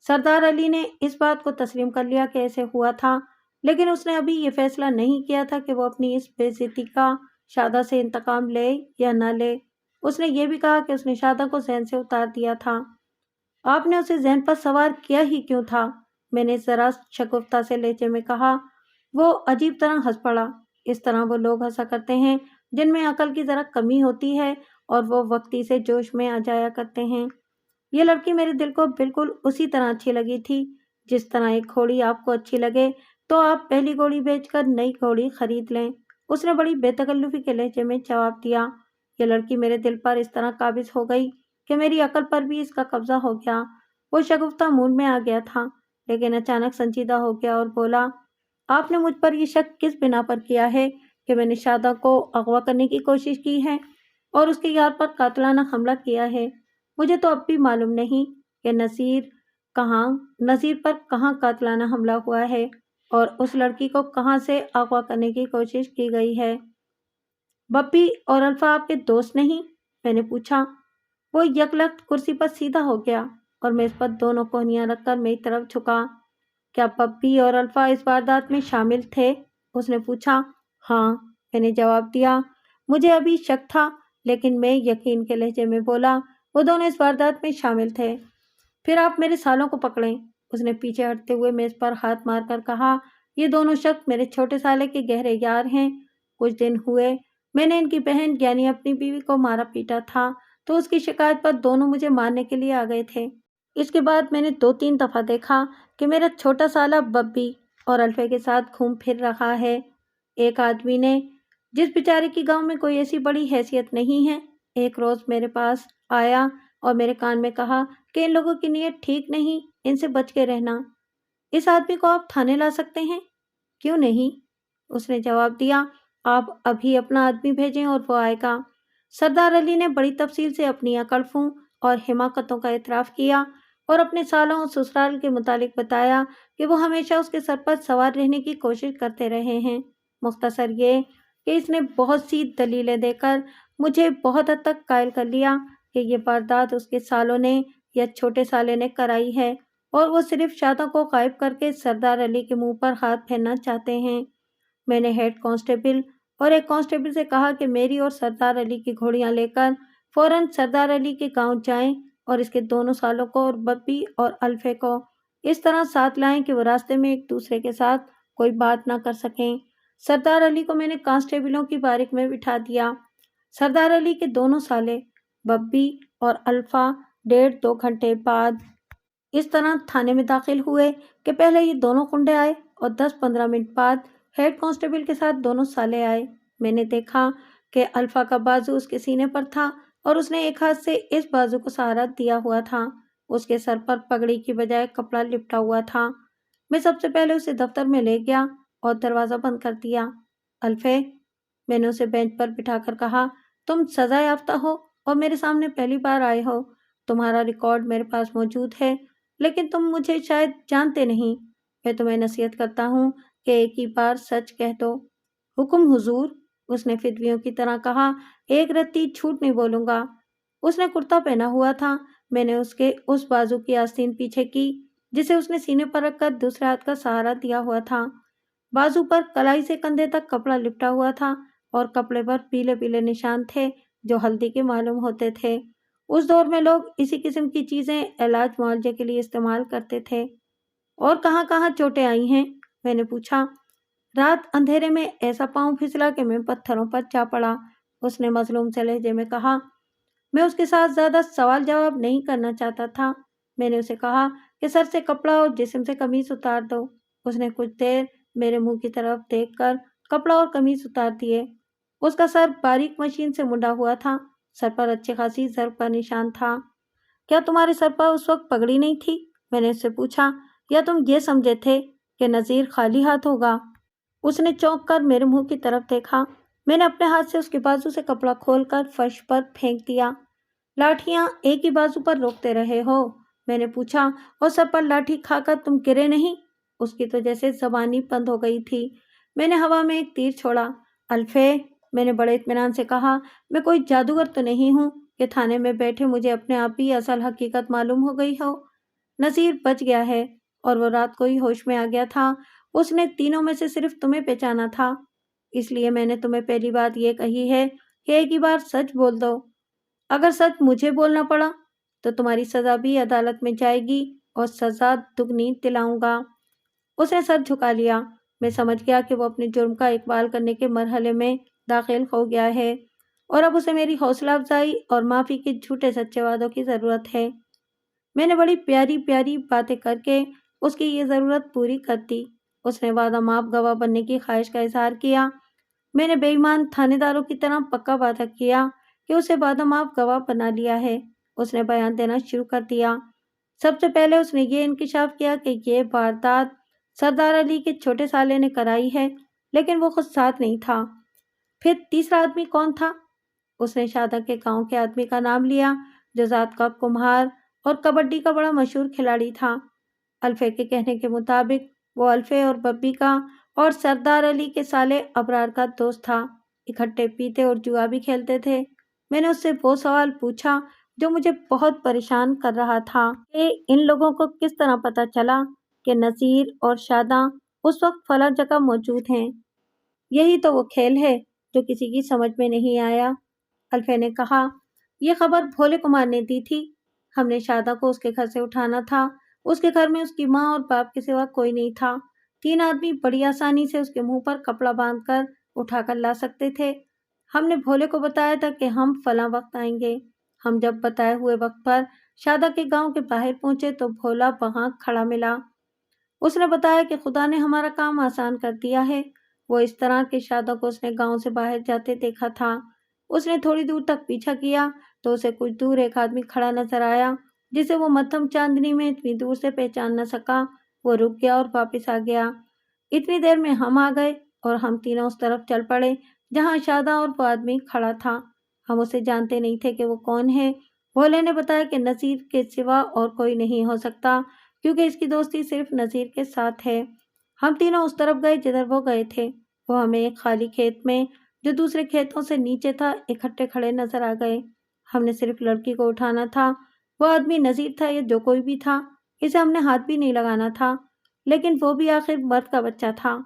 سردار علی نے اس بات کو تسلیم کر لیا کہ ایسے ہوا تھا، لیکن اس نے ابھی یہ فیصلہ نہیں کیا تھا کہ وہ اپنی اس بے عزتی کا شادہ سے انتقام لے یا نہ لے۔ اس نے یہ بھی کہا کہ اس نے شادہ کو ذہن سے اتار دیا تھا۔ آپ نے اسے ذہن پر سوار کیا ہی کیوں تھا؟ میں نے ذرا شگفتہ سے لہجے میں کہا۔ وہ عجیب طرح ہنس پڑا۔ اس طرح وہ لوگ ہنسا کرتے ہیں جن میں عقل کی ذرا کمی ہوتی ہے اور وہ وقتی سے جوش میں آ جایا کرتے ہیں۔ یہ لڑکی میرے دل کو بالکل اسی طرح اچھی لگی تھی جس طرح ایک گھوڑی آپ کو اچھی لگے تو آپ پہلی گھوڑی بیچ کر نئی گھوڑی خرید لیں۔ اس نے بڑی بے تکلفی کے لہجے میں جواب دیا۔ یہ لڑکی میرے دل پر اس طرح قابض ہو گئی کہ میری عقل پر بھی اس کا قبضہ ہو گیا۔ وہ شگفتہ موڈ میں آ گیا تھا لیکن اچانک سنجیدہ ہو گیا اور بولا، آپ نے مجھ پر یہ شک کس بنا پر کیا ہے کہ میں نے شادہ کو اغوا کرنے کی کوشش کی ہے اور اس کے یار پر قاتلانہ حملہ کیا ہے؟ مجھے تو اب بھی معلوم نہیں کہ نذیر پر کہاں قاتلانہ حملہ ہوا ہے اور اس لڑکی کو کہاں سے اغوا کرنے کی کوشش کی گئی ہے۔ بپی اور الفا آپ کے دوست نہیں؟ میں نے پوچھا۔ وہ یکلخت کرسی پر سیدھا ہو گیا اور میز پر دونوں کوہنیاں رکھ کر میری طرف جھکا۔ کیا بپی اور الفا اس واردات میں شامل تھے؟ اس نے پوچھا۔ ہاں، میں نے جواب دیا۔ مجھے ابھی شک تھا لیکن میں یقین کے لہجے میں بولا، وہ دونوں اس واردات میں شامل تھے۔ پھر آپ میرے سالوں کو پکڑیں، اس نے پیچھے ہٹتے ہوئے میز پر ہاتھ مار کر کہا۔ یہ دونوں شخص میرے چھوٹے سالے کے گہرے یار ہیں۔ کچھ دن ہوئے میں نے ان کی بہن یعنی اپنی بیوی کو مارا پیٹا تھا تو اس کی شکایت پر دونوں مجھے مارنے کے لیے آ گئے تھے۔ اس کے بعد میں نے 2-3 دفعہ دیکھا کہ میرا چھوٹا سالہ بپی اور الفے کے ساتھ گھوم پھر رہا ہے۔ ایک آدمی نے، جس بیچارے کی گاؤں میں کوئی ایسی بڑی حیثیت نہیں ہے، ایک روز میرے پاس آیا اور میرے کان میں کہا کہ ان لوگوں کی نیت ٹھیک نہیں، ان سے بچ کے رہنا۔ اس آدمی کو آپ تھانے لا سکتے ہیں؟ کیوں نہیں؟ اس نے جواب دیا، آپ ابھی اپنا آدمی بھیجیں اور وہ آئے گا۔ سردار علی نے بڑی تفصیل سے اپنی اکڑفوں اور حماقتوں کا اعتراف کیا اور اپنے سالوں اور سسرال کے متعلق بتایا کہ وہ ہمیشہ اس کے سر پر سوار رہنے کی کوشش کرتے رہے ہیں۔ مختصر یہ کہ اس نے بہت سی دلیلیں دے کر مجھے بہت حد تک قائل کر لیا کہ یہ واردات اس کے سالوں نے یا چھوٹے سالے نے کرائی ہے اور وہ صرف شادہ کو غائب کر کے سردار علی کے منہ پر ہاتھ پھیرنا چاہتے ہیں۔ میں نے ہیڈ کانسٹیبل اور ایک کانسٹیبل سے کہا کہ میری اور سردار علی کی گھوڑیاں لے کر فوراً سردار علی کے گاؤں جائیں اور اس کے دونوں سالوں کو اور بپی اور الفے کو اس طرح ساتھ لائیں کہ وہ راستے میں ایک دوسرے کے ساتھ کوئی بات نہ کر سکیں۔ سردار علی کو میں نے کانسٹیبلوں کی بارک میں بٹھا دیا۔ سردار علی کے دونوں سالے بپی اور الفا 1.5-2 گھنٹے بعد اس طرح تھانے میں داخل ہوئے کہ پہلے یہ دونوں کنڈے آئے اور 10-15 منٹ بعد ہیڈ کانسٹیبل کے ساتھ دونوں سالے آئے۔ میں نے دیکھا کہ الفا کا بازو اس کے سینے پر تھا اور اس نے ایک ہاتھ سے اس بازو کو سہارا دیا ہوا تھا۔ اس کے سر پر پگڑی کی بجائے کپڑا لپٹا ہوا تھا۔ میں سب سے پہلے اسے دفتر میں لے گیا اور دروازہ بند کر دیا۔ الفے، میں نے اسے بینچ پر بٹھا کر کہا، تم سزا یافتہ ہو اور میرے سامنے پہلی بار آئے ہو۔ تمہارا ریکارڈ میرے پاس موجود ہے، لیکن تم مجھے شاید جانتے نہیں۔ میں تمہیں نصیحت کرتا ہوں کہ ایک ہی بار سچ کہہ دو۔ حکم حضور، اس نے فدویوں کی طرح کہا، ایک رتی جھوٹ نہیں بولوں گا۔ اس نے کرتا پہنا ہوا تھا۔ میں نے اس کے اس بازو کی آستین پیچھے کی جسے اس نے سینے پر رکھ کر دوسرے ہاتھ کا سہارا دیا ہوا تھا۔ بازو پر کلائی سے کندھے تک کپڑا لپٹا ہوا تھا اور کپڑے پر پیلے پیلے نشان تھے جو ہلدی کے معلوم ہوتے تھے۔ اس دور میں لوگ اسی قسم کی چیزیں علاج معالجے کے لیے استعمال کرتے تھے۔ اور کہاں کہاں چوٹیں آئی ہیں؟ میں نے پوچھا۔ رات اندھیرے میں ایسا پاؤں پھسلا کہ میں پتھروں پر جا پڑا، اس نے مظلوم سے لہجے میں کہا۔ میں اس کے ساتھ زیادہ سوال جواب نہیں کرنا چاہتا تھا۔ میں نے اسے کہا کہ سر سے کپڑا اور جسم سے قمیص اتار دو۔ اس نے کچھ دیر میرے منہ کی طرف دیکھ کر کپڑا اور قمیص اتار دیے۔ اس کا سر باریک مشین سے منڈا ہوا تھا، سر پر اچھی خاصی ضرب کا نشان تھا۔ کیا تمہارے سر پر اس وقت پگڑی نہیں تھی؟ میں نے اس سے پوچھا، یا تم یہ سمجھے تھے کہ نذیر خالی ہاتھ ہوگا؟ اس نے چونک کر میرے منہ کی طرف دیکھا۔ میں نے اپنے ہاتھ سے اس کے بازو سے کپڑا کھول کر فرش پر پھینک دیا۔ لاٹھیاں ایک ہی بازو پر روکتے رہے ہو؟ میں نے پوچھا، اور سر پر لاٹھی کھا کر تم گرے نہیں؟ اس کی تو جیسے زبان ہی بند ہو گئی تھی۔ میں نے ہوا میں ایک تیر چھوڑا۔ الفے، میں نے بڑے اطمینان سے کہا، میں کوئی جادوگر تو نہیں ہوں کہ تھانے میں بیٹھے مجھے اپنے آپ ہی اصل حقیقت معلوم ہو گئی ہو۔ نذیر بچ گیا ہے اور وہ رات کو ہی ہوش میں آ گیا تھا۔ اس نے تینوں میں سے صرف تمہیں پہچانا تھا، اس لیے میں نے تمہیں پہلی بات یہ کہی ہے کہ ایک ہی بار سچ بول دو۔ اگر سچ مجھے بولنا پڑا تو تمہاری سزا بھی عدالت میں جائے گی اور سزا دگنی دلاؤں گا۔ اس نے سر جھکا لیا۔ میں سمجھ گیا کہ وہ اپنے جرم کا اقبال کرنے کے مرحلے میں داخل ہو گیا ہے اور اب اسے میری حوصلہ افزائی اور معافی کے جھوٹے سچے وعدوں کی ضرورت ہے۔ میں نے بڑی پیاری پیاری باتیں کر کے اس کی یہ ضرورت پوری کر دی۔ اس نے وعدہ ماف گواہ بننے کی خواہش کا اظہار کیا۔ میں نے بے ایمان تھانے داروں کی طرح پکا وعدہ کیا کہ اسے وعدہ ماف گواہ بنا لیا ہے۔ اس نے بیان دینا شروع کر دیا۔ سب سے پہلے اس نے یہ انکشاف کیا کہ یہ واردات سردار علی کے چھوٹے سالے نے کرائی ہے، لیکن وہ خود ساتھ نہیں تھا۔ پھر تیسرا آدمی کون تھا؟ اس نے شادہ کے گاؤں کے آدمی کا نام لیا جو ذات کا کمہار اور کبڈی کا بڑا مشہور کھلاڑی تھا۔ الفے کے کہنے کے مطابق وہ الفے اور ببی کا اور سردار علی کے سالے ابرار کا دوست تھا۔ اکٹھے پیتے اور جوا بھی کھیلتے تھے۔ میں نے اس سے وہ سوال پوچھا جو مجھے بہت پریشان کر رہا تھا کہ ان لوگوں کو کس طرح پتہ چلا کہ نذیر اور شادہ اس وقت فلاں جگہ موجود ہیں۔ یہی تو وہ کھیل ہے جو کسی کی سمجھ میں نہیں آیا، الفے نے کہا۔ یہ خبر بھولے کمار نے دی تھی۔ ہم نے شادہ کو اس کے گھر سے اٹھانا تھا۔ اس کے گھر میں اس کی ماں اور باپ کے سوا کوئی نہیں تھا۔ 3 آدمی بڑی آسانی سے اس کے منہ پر کپڑا باندھ کر اٹھا کر لا سکتے تھے۔ ہم نے بھولے کو بتایا تھا کہ ہم فلاں وقت آئیں گے۔ ہم جب بتائے ہوئے وقت پر شادہ کے گاؤں کے باہر پہنچے تو بھولا وہاں کھڑا ملا۔ اس نے بتایا کہ خدا نے ہمارا کام آسان کر دیا ہے۔ وہ اس طرح کہ شادہ کو اس نے گاؤں سے باہر جاتے دیکھا تھا۔ اس نے تھوڑی دور تک پیچھا کیا تو اسے کچھ دور ایک آدمی کھڑا نظر آیا جسے وہ مدھم چاندنی میں اتنی دور سے پہچان نہ سکا۔ وہ رک گیا اور واپس آ گیا۔ اتنی دیر میں ہم آ گئے اور ہم تینوں اس طرف چل پڑے جہاں شادہ اور وہ آدمی کھڑا تھا۔ ہم اسے جانتے نہیں تھے کہ وہ کون ہے۔ بھولے نے بتایا کہ نذیر کے سوا اور کوئی نہیں ہو سکتا کیونکہ اس کی دوستی صرف نذیر کے ساتھ ہے۔ ہم تینوں اس طرف گئے جدھر وہ گئے تھے۔ وہ ہمیں ایک خالی کھیت میں جو دوسرے کھیتوں سے نیچے تھا اکٹھے کھڑے نظر آ گئے۔ ہم نے صرف لڑکی کو اٹھانا تھا۔ وہ آدمی نذیر تھا یا جو کوئی بھی تھا، اسے ہم نے ہاتھ بھی نہیں لگانا تھا، لیکن وہ بھی آخر مرد کا بچہ تھا۔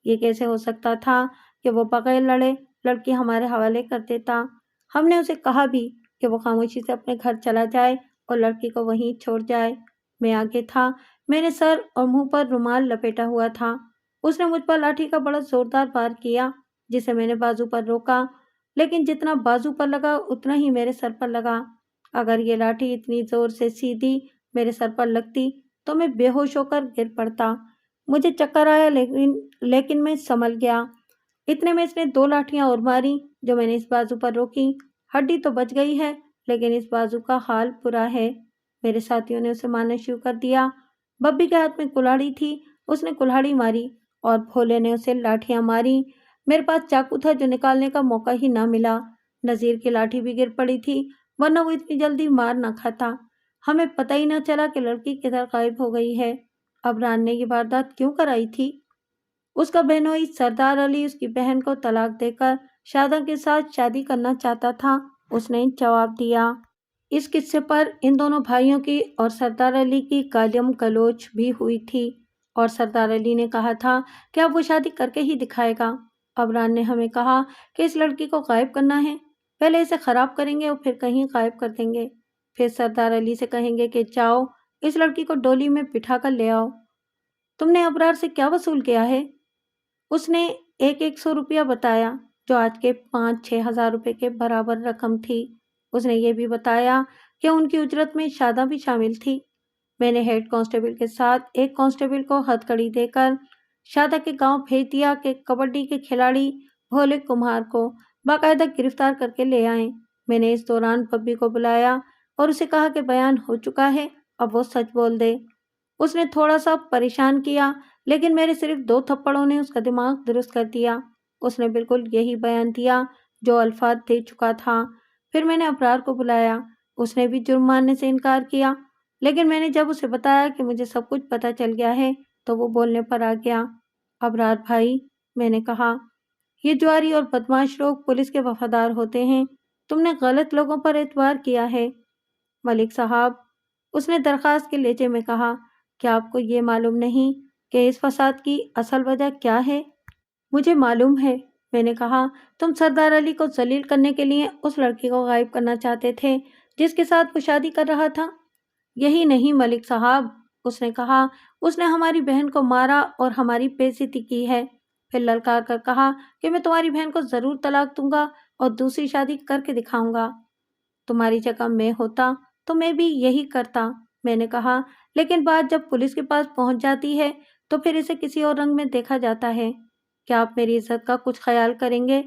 یہ کیسے ہو سکتا تھا کہ وہ بغیر لڑے لڑکی ہمارے حوالے کر دیتا؟ ہم نے اسے کہا بھی کہ وہ خاموشی سے اپنے گھر چلا جائے اور لڑکی کو وہیں چھوڑ جائے۔ میں آگے تھا۔ میں نے سر اور منہ پر رومال لپیٹا ہوا تھا۔ اس نے مجھ پر لاٹھی کا بڑا زوردار وار کیا جسے میں نے بازو پر روکا، لیکن جتنا بازو پر لگا اتنا ہی میرے سر پر لگا۔ اگر یہ لاٹھی اتنی زور سے سیدھی میرے سر پر لگتی تو میں بے ہوش ہو کر گر پڑتا۔ مجھے چکر آیا لیکن میں سنبھل گیا۔ اتنے میں اس نے 2 لاٹھیاں اور ماری جو میں نے اس بازو پر روکی۔ ہڈی تو بچ گئی ہے لیکن اس بازو کا حال برا ہے۔ میرے ساتھیوں نے اسے مارنا شروع کر دیا۔ ببی کے ہاتھ میں کلہاڑی تھی، اس نے کلہاڑی ماری اور بھولے نے اسے لاٹھیاں ماری۔ میرے پاس چاقو تھا جو نکالنے کا موقع ہی نہ ملا۔ نذیر کی لاٹھی بھی گر پڑی تھی ورنہ وہ اتنی جلدی مار نہ کھاتا۔ ہمیں پتہ ہی نہ چلا کہ لڑکی کدھر غائب ہو گئی ہے۔ ابرار نے یہ واردات کیوں کرائی تھی؟ اس کا بہنوئی سردار علی اس کی بہن کو طلاق دے کر شادہ کے ساتھ شادی کرنا چاہتا تھا، اس نے جواب دیا۔ اس قصے پر ان دونوں بھائیوں کی اور سردار علی کی گالم گلوچ بھی ہوئی تھی اور سردار علی نے کہا تھا کہ اب وہ شادی کر کے ہی دکھائے گا۔ ابرار نے ہمیں کہا کہ اس لڑکی کو غائب کرنا ہے، پہلے اسے خراب کریں گے اور پھر کہیں غائب کر دیں گے، پھر سردار علی سے کہیں گے کہ جاؤ اس لڑکی کو ڈولی میں بٹھا کر لے آؤ۔ تم نے ابرار سے کیا وصول کیا ہے؟ اس نے 100 روپیہ بتایا جو آج کے 5-6 ہزار روپے کے برابر رقم تھی۔ اس نے یہ بھی بتایا کہ ان کی اجرت میں شادہ بھی شامل تھی۔ میں نے ہیڈ کانسٹیبل کے ساتھ ایک کانسٹیبل کو ہتھکڑی دے کر شادہ کے گاؤں بھیج دیا کہ کبڈی کے کھلاڑی بھولے کمہار کو باقاعدہ گرفتار کر کے لے آئیں۔ میں نے اس دوران ببی کو بلایا اور اسے کہا کہ بیان ہو چکا ہے، اب وہ سچ بول دے۔ اس نے تھوڑا سا پریشان کیا لیکن میرے صرف 2 تھپڑوں نے اس کا دماغ درست کر دیا۔ اس نے بالکل یہی بیان دیا جو الفاظ دے چکا تھا۔ پھر میں نے ابرار کو بلایا، اس نے بھی جرم ماننے سے انکار کیا، لیکن میں نے جب اسے بتایا کہ مجھے سب کچھ پتہ چل گیا ہے تو وہ بولنے پر آ گیا۔ ابرار بھائی، میں نے کہا، یہ جواری اور بدمعاش لوگ پولیس کے وفادار ہوتے ہیں، تم نے غلط لوگوں پر اعتبار کیا ہے۔ ملک صاحب، اس نے درخواست کے لہجے میں کہا، کیا آپ کو یہ معلوم نہیں کہ اس فساد کی اصل وجہ کیا ہے؟ مجھے معلوم ہے، میں نے کہا، تم سردار علی کو ذلیل کرنے کے لیے اس لڑکی کو غائب کرنا چاہتے تھے جس کے ساتھ وہ شادی کر رہا تھا۔ یہی نہیں ملک صاحب، اس نے کہا، اس نے ہماری بہن کو مارا اور ہماری بے عزتی کی ہے۔ پھر للکار کر کہا کہ میں تمہاری بہن کو ضرور طلاق دوں گا اور دوسری شادی کر کے دکھاؤں گا۔ تمہاری جگہ میں ہوتا تو میں بھی یہی کرتا، میں نے کہا، لیکن بات جب پولیس کے پاس پہنچ جاتی ہے تو پھر اسے کسی اور رنگ میں دیکھا جاتا ہے۔ کیا آپ میری عزت کا کچھ خیال کریں گے؟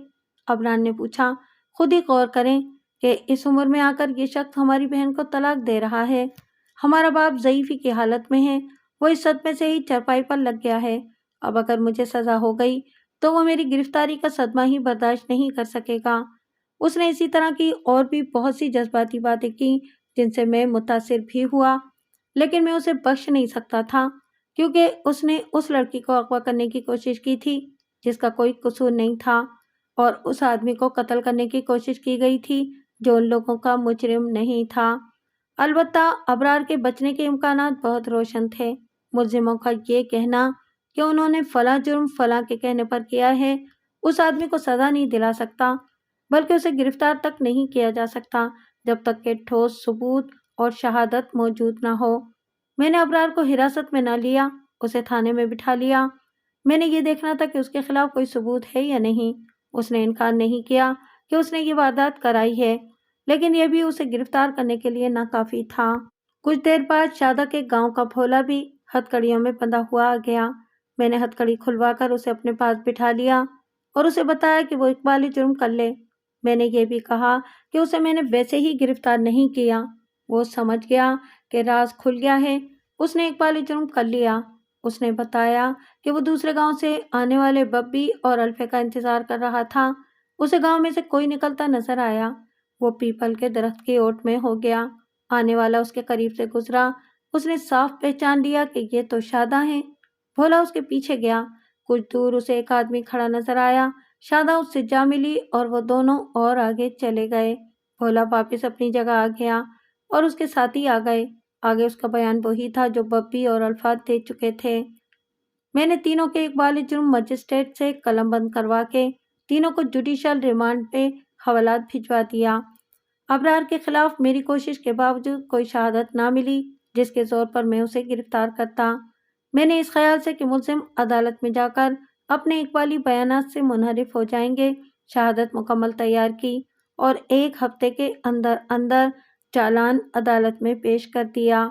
ابرار نے پوچھا۔ خود ہی غور کریں کہ اس عمر میں آ کر یہ شخص ہماری بہن کو طلاق دے رہا ہے۔ ہمارا باپ ضعیفی کی حالت میں ہے، وہ اس صدمے سے ہی چرپائی پر لگ گیا ہے۔ اب اگر مجھے سزا ہو گئی تو وہ میری گرفتاری کا صدمہ ہی برداشت نہیں کر سکے گا۔ اس نے اسی طرح کی اور بھی بہت سی جذباتی باتیں کی جن سے میں متاثر بھی ہوا، لیکن میں اسے بخش نہیں سکتا تھا کیونکہ اس نے اس لڑکی کو اغوا کرنے کی کوشش کی تھی جس کا کوئی قصور نہیں تھا، اور اس آدمی کو قتل کرنے کی کوشش کی گئی تھی جو ان لوگوں کا مجرم نہیں تھا۔ البتہ ابرار کے بچنے کے امکانات بہت روشن تھے۔ ملزموں کا یہ کہنا کہ انہوں نے فلاں جرم فلاں کے کہنے پر کیا ہے اس آدمی کو سزا نہیں دلا سکتا، بلکہ اسے گرفتار تک نہیں کیا جا سکتا جب تک کہ ٹھوس ثبوت اور شہادت موجود نہ ہو۔ میں نے ابرار کو حراست میں نہ لیا، اسے تھانے میں بٹھا لیا۔ میں نے یہ دیکھنا تھا کہ اس کے خلاف کوئی ثبوت ہے یا نہیں۔ اس نے انکار نہیں کیا کہ اس نے یہ واردات کرائی ہے، لیکن یہ بھی اسے گرفتار کرنے کے لیے ناکافی تھا۔ کچھ دیر بعد شادہ کے گاؤں کا بھولا بھی ہتھکڑیوں میں بندھا ہوا آ گیا۔ میں نے ہتھکڑی کھلوا کر اسے اپنے پاس بٹھا لیا اور اسے بتایا کہ وہ اقبال جرم کر لے۔ میں نے یہ بھی کہا کہ اسے میں نے ویسے ہی گرفتار نہیں کیا۔ وہ سمجھ گیا کہ راز کھل گیا ہے، اس نے اقبال جرم کر لیا۔ اس نے بتایا کہ وہ دوسرے گاؤں سے آنے والے ببی اور الفے کا انتظار کر رہا تھا۔ اسے گاؤں میں سے کوئی نکلتا نظر آیا۔ وہ پیپل کے درخت کی اوٹ میں ہو گیا۔ آنے والا اس کے قریب سے گزرا، اس نے صاف پہچان لیا کہ یہ تو شادہ ہیں۔ بھولا اس کے پیچھے گیا۔ کچھ دور اسے ایک آدمی کھڑا نظر آیا۔ شادہ اس سے جا ملی اور وہ دونوں اور آگے چلے گئے۔ بھولا واپس اپنی جگہ آ گیا اور اس کے ساتھی آ گئے۔ آگے اس کا بیان وہی تھا جو ببی اور الفاظ دے چکے تھے۔ میں نے تینوں کے اقبال جرم مجسٹریٹ سے قلم بند کروا کے تینوں کو جوڈیشل ریمانڈ پہ حوالات بھجوا دیا۔ ابرار کے خلاف میری کوشش کے باوجود کوئی شہادت نہ ملی جس کے زور پر میں اسے گرفتار کرتا۔ میں نے اس خیال سے کہ ملزم عدالت میں جا کر اپنے اقبالی بیانات سے منحرف ہو جائیں گے شہادت مکمل تیار کی اور 1 ہفتے کے اندر اندر چالان عدالت میں پیش کر دیا۔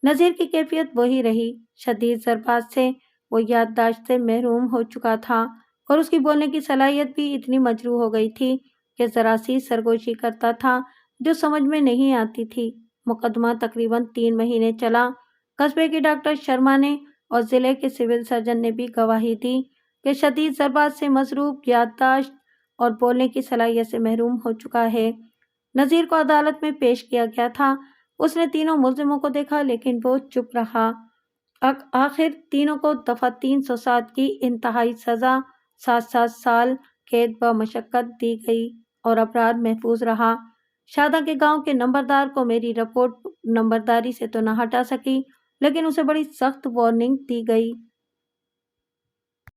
نذیر کی کیفیت وہی رہی۔ شدید ضربات سے وہ یادداشت سے محروم ہو چکا تھا اور اس کی بولنے کی صلاحیت بھی اتنی مجروح ہو گئی تھی کہ ذرا سی سرگوشی کرتا تھا جو سمجھ میں نہیں آتی تھی۔ مقدمہ تقریباً 3 مہینے چلا۔ قصبے کی ڈاکٹر شرما نے اور ضلع کے سول سرجن نے بھی گواہی دی کہ شدید ضربات سے مضروب یادداشت اور بولنے کی صلاحیت سے محروم ہو چکا ہے۔ نذیر کو عدالت میں پیش کیا گیا تھا۔ اس نے تینوں ملزموں کو دیکھا لیکن وہ چپ رہا۔ آخر تینوں کو دفعہ 307 کی انتہائی سزا 7 سال قید بمشقت دی گئی اور ابرار محفوظ رہا۔ شاداں کے گاؤں کے نمبردار کو میری رپورٹ نمبرداری سے تو نہ ہٹا سکی لیکن اسے بڑی سخت وارننگ دی گئی۔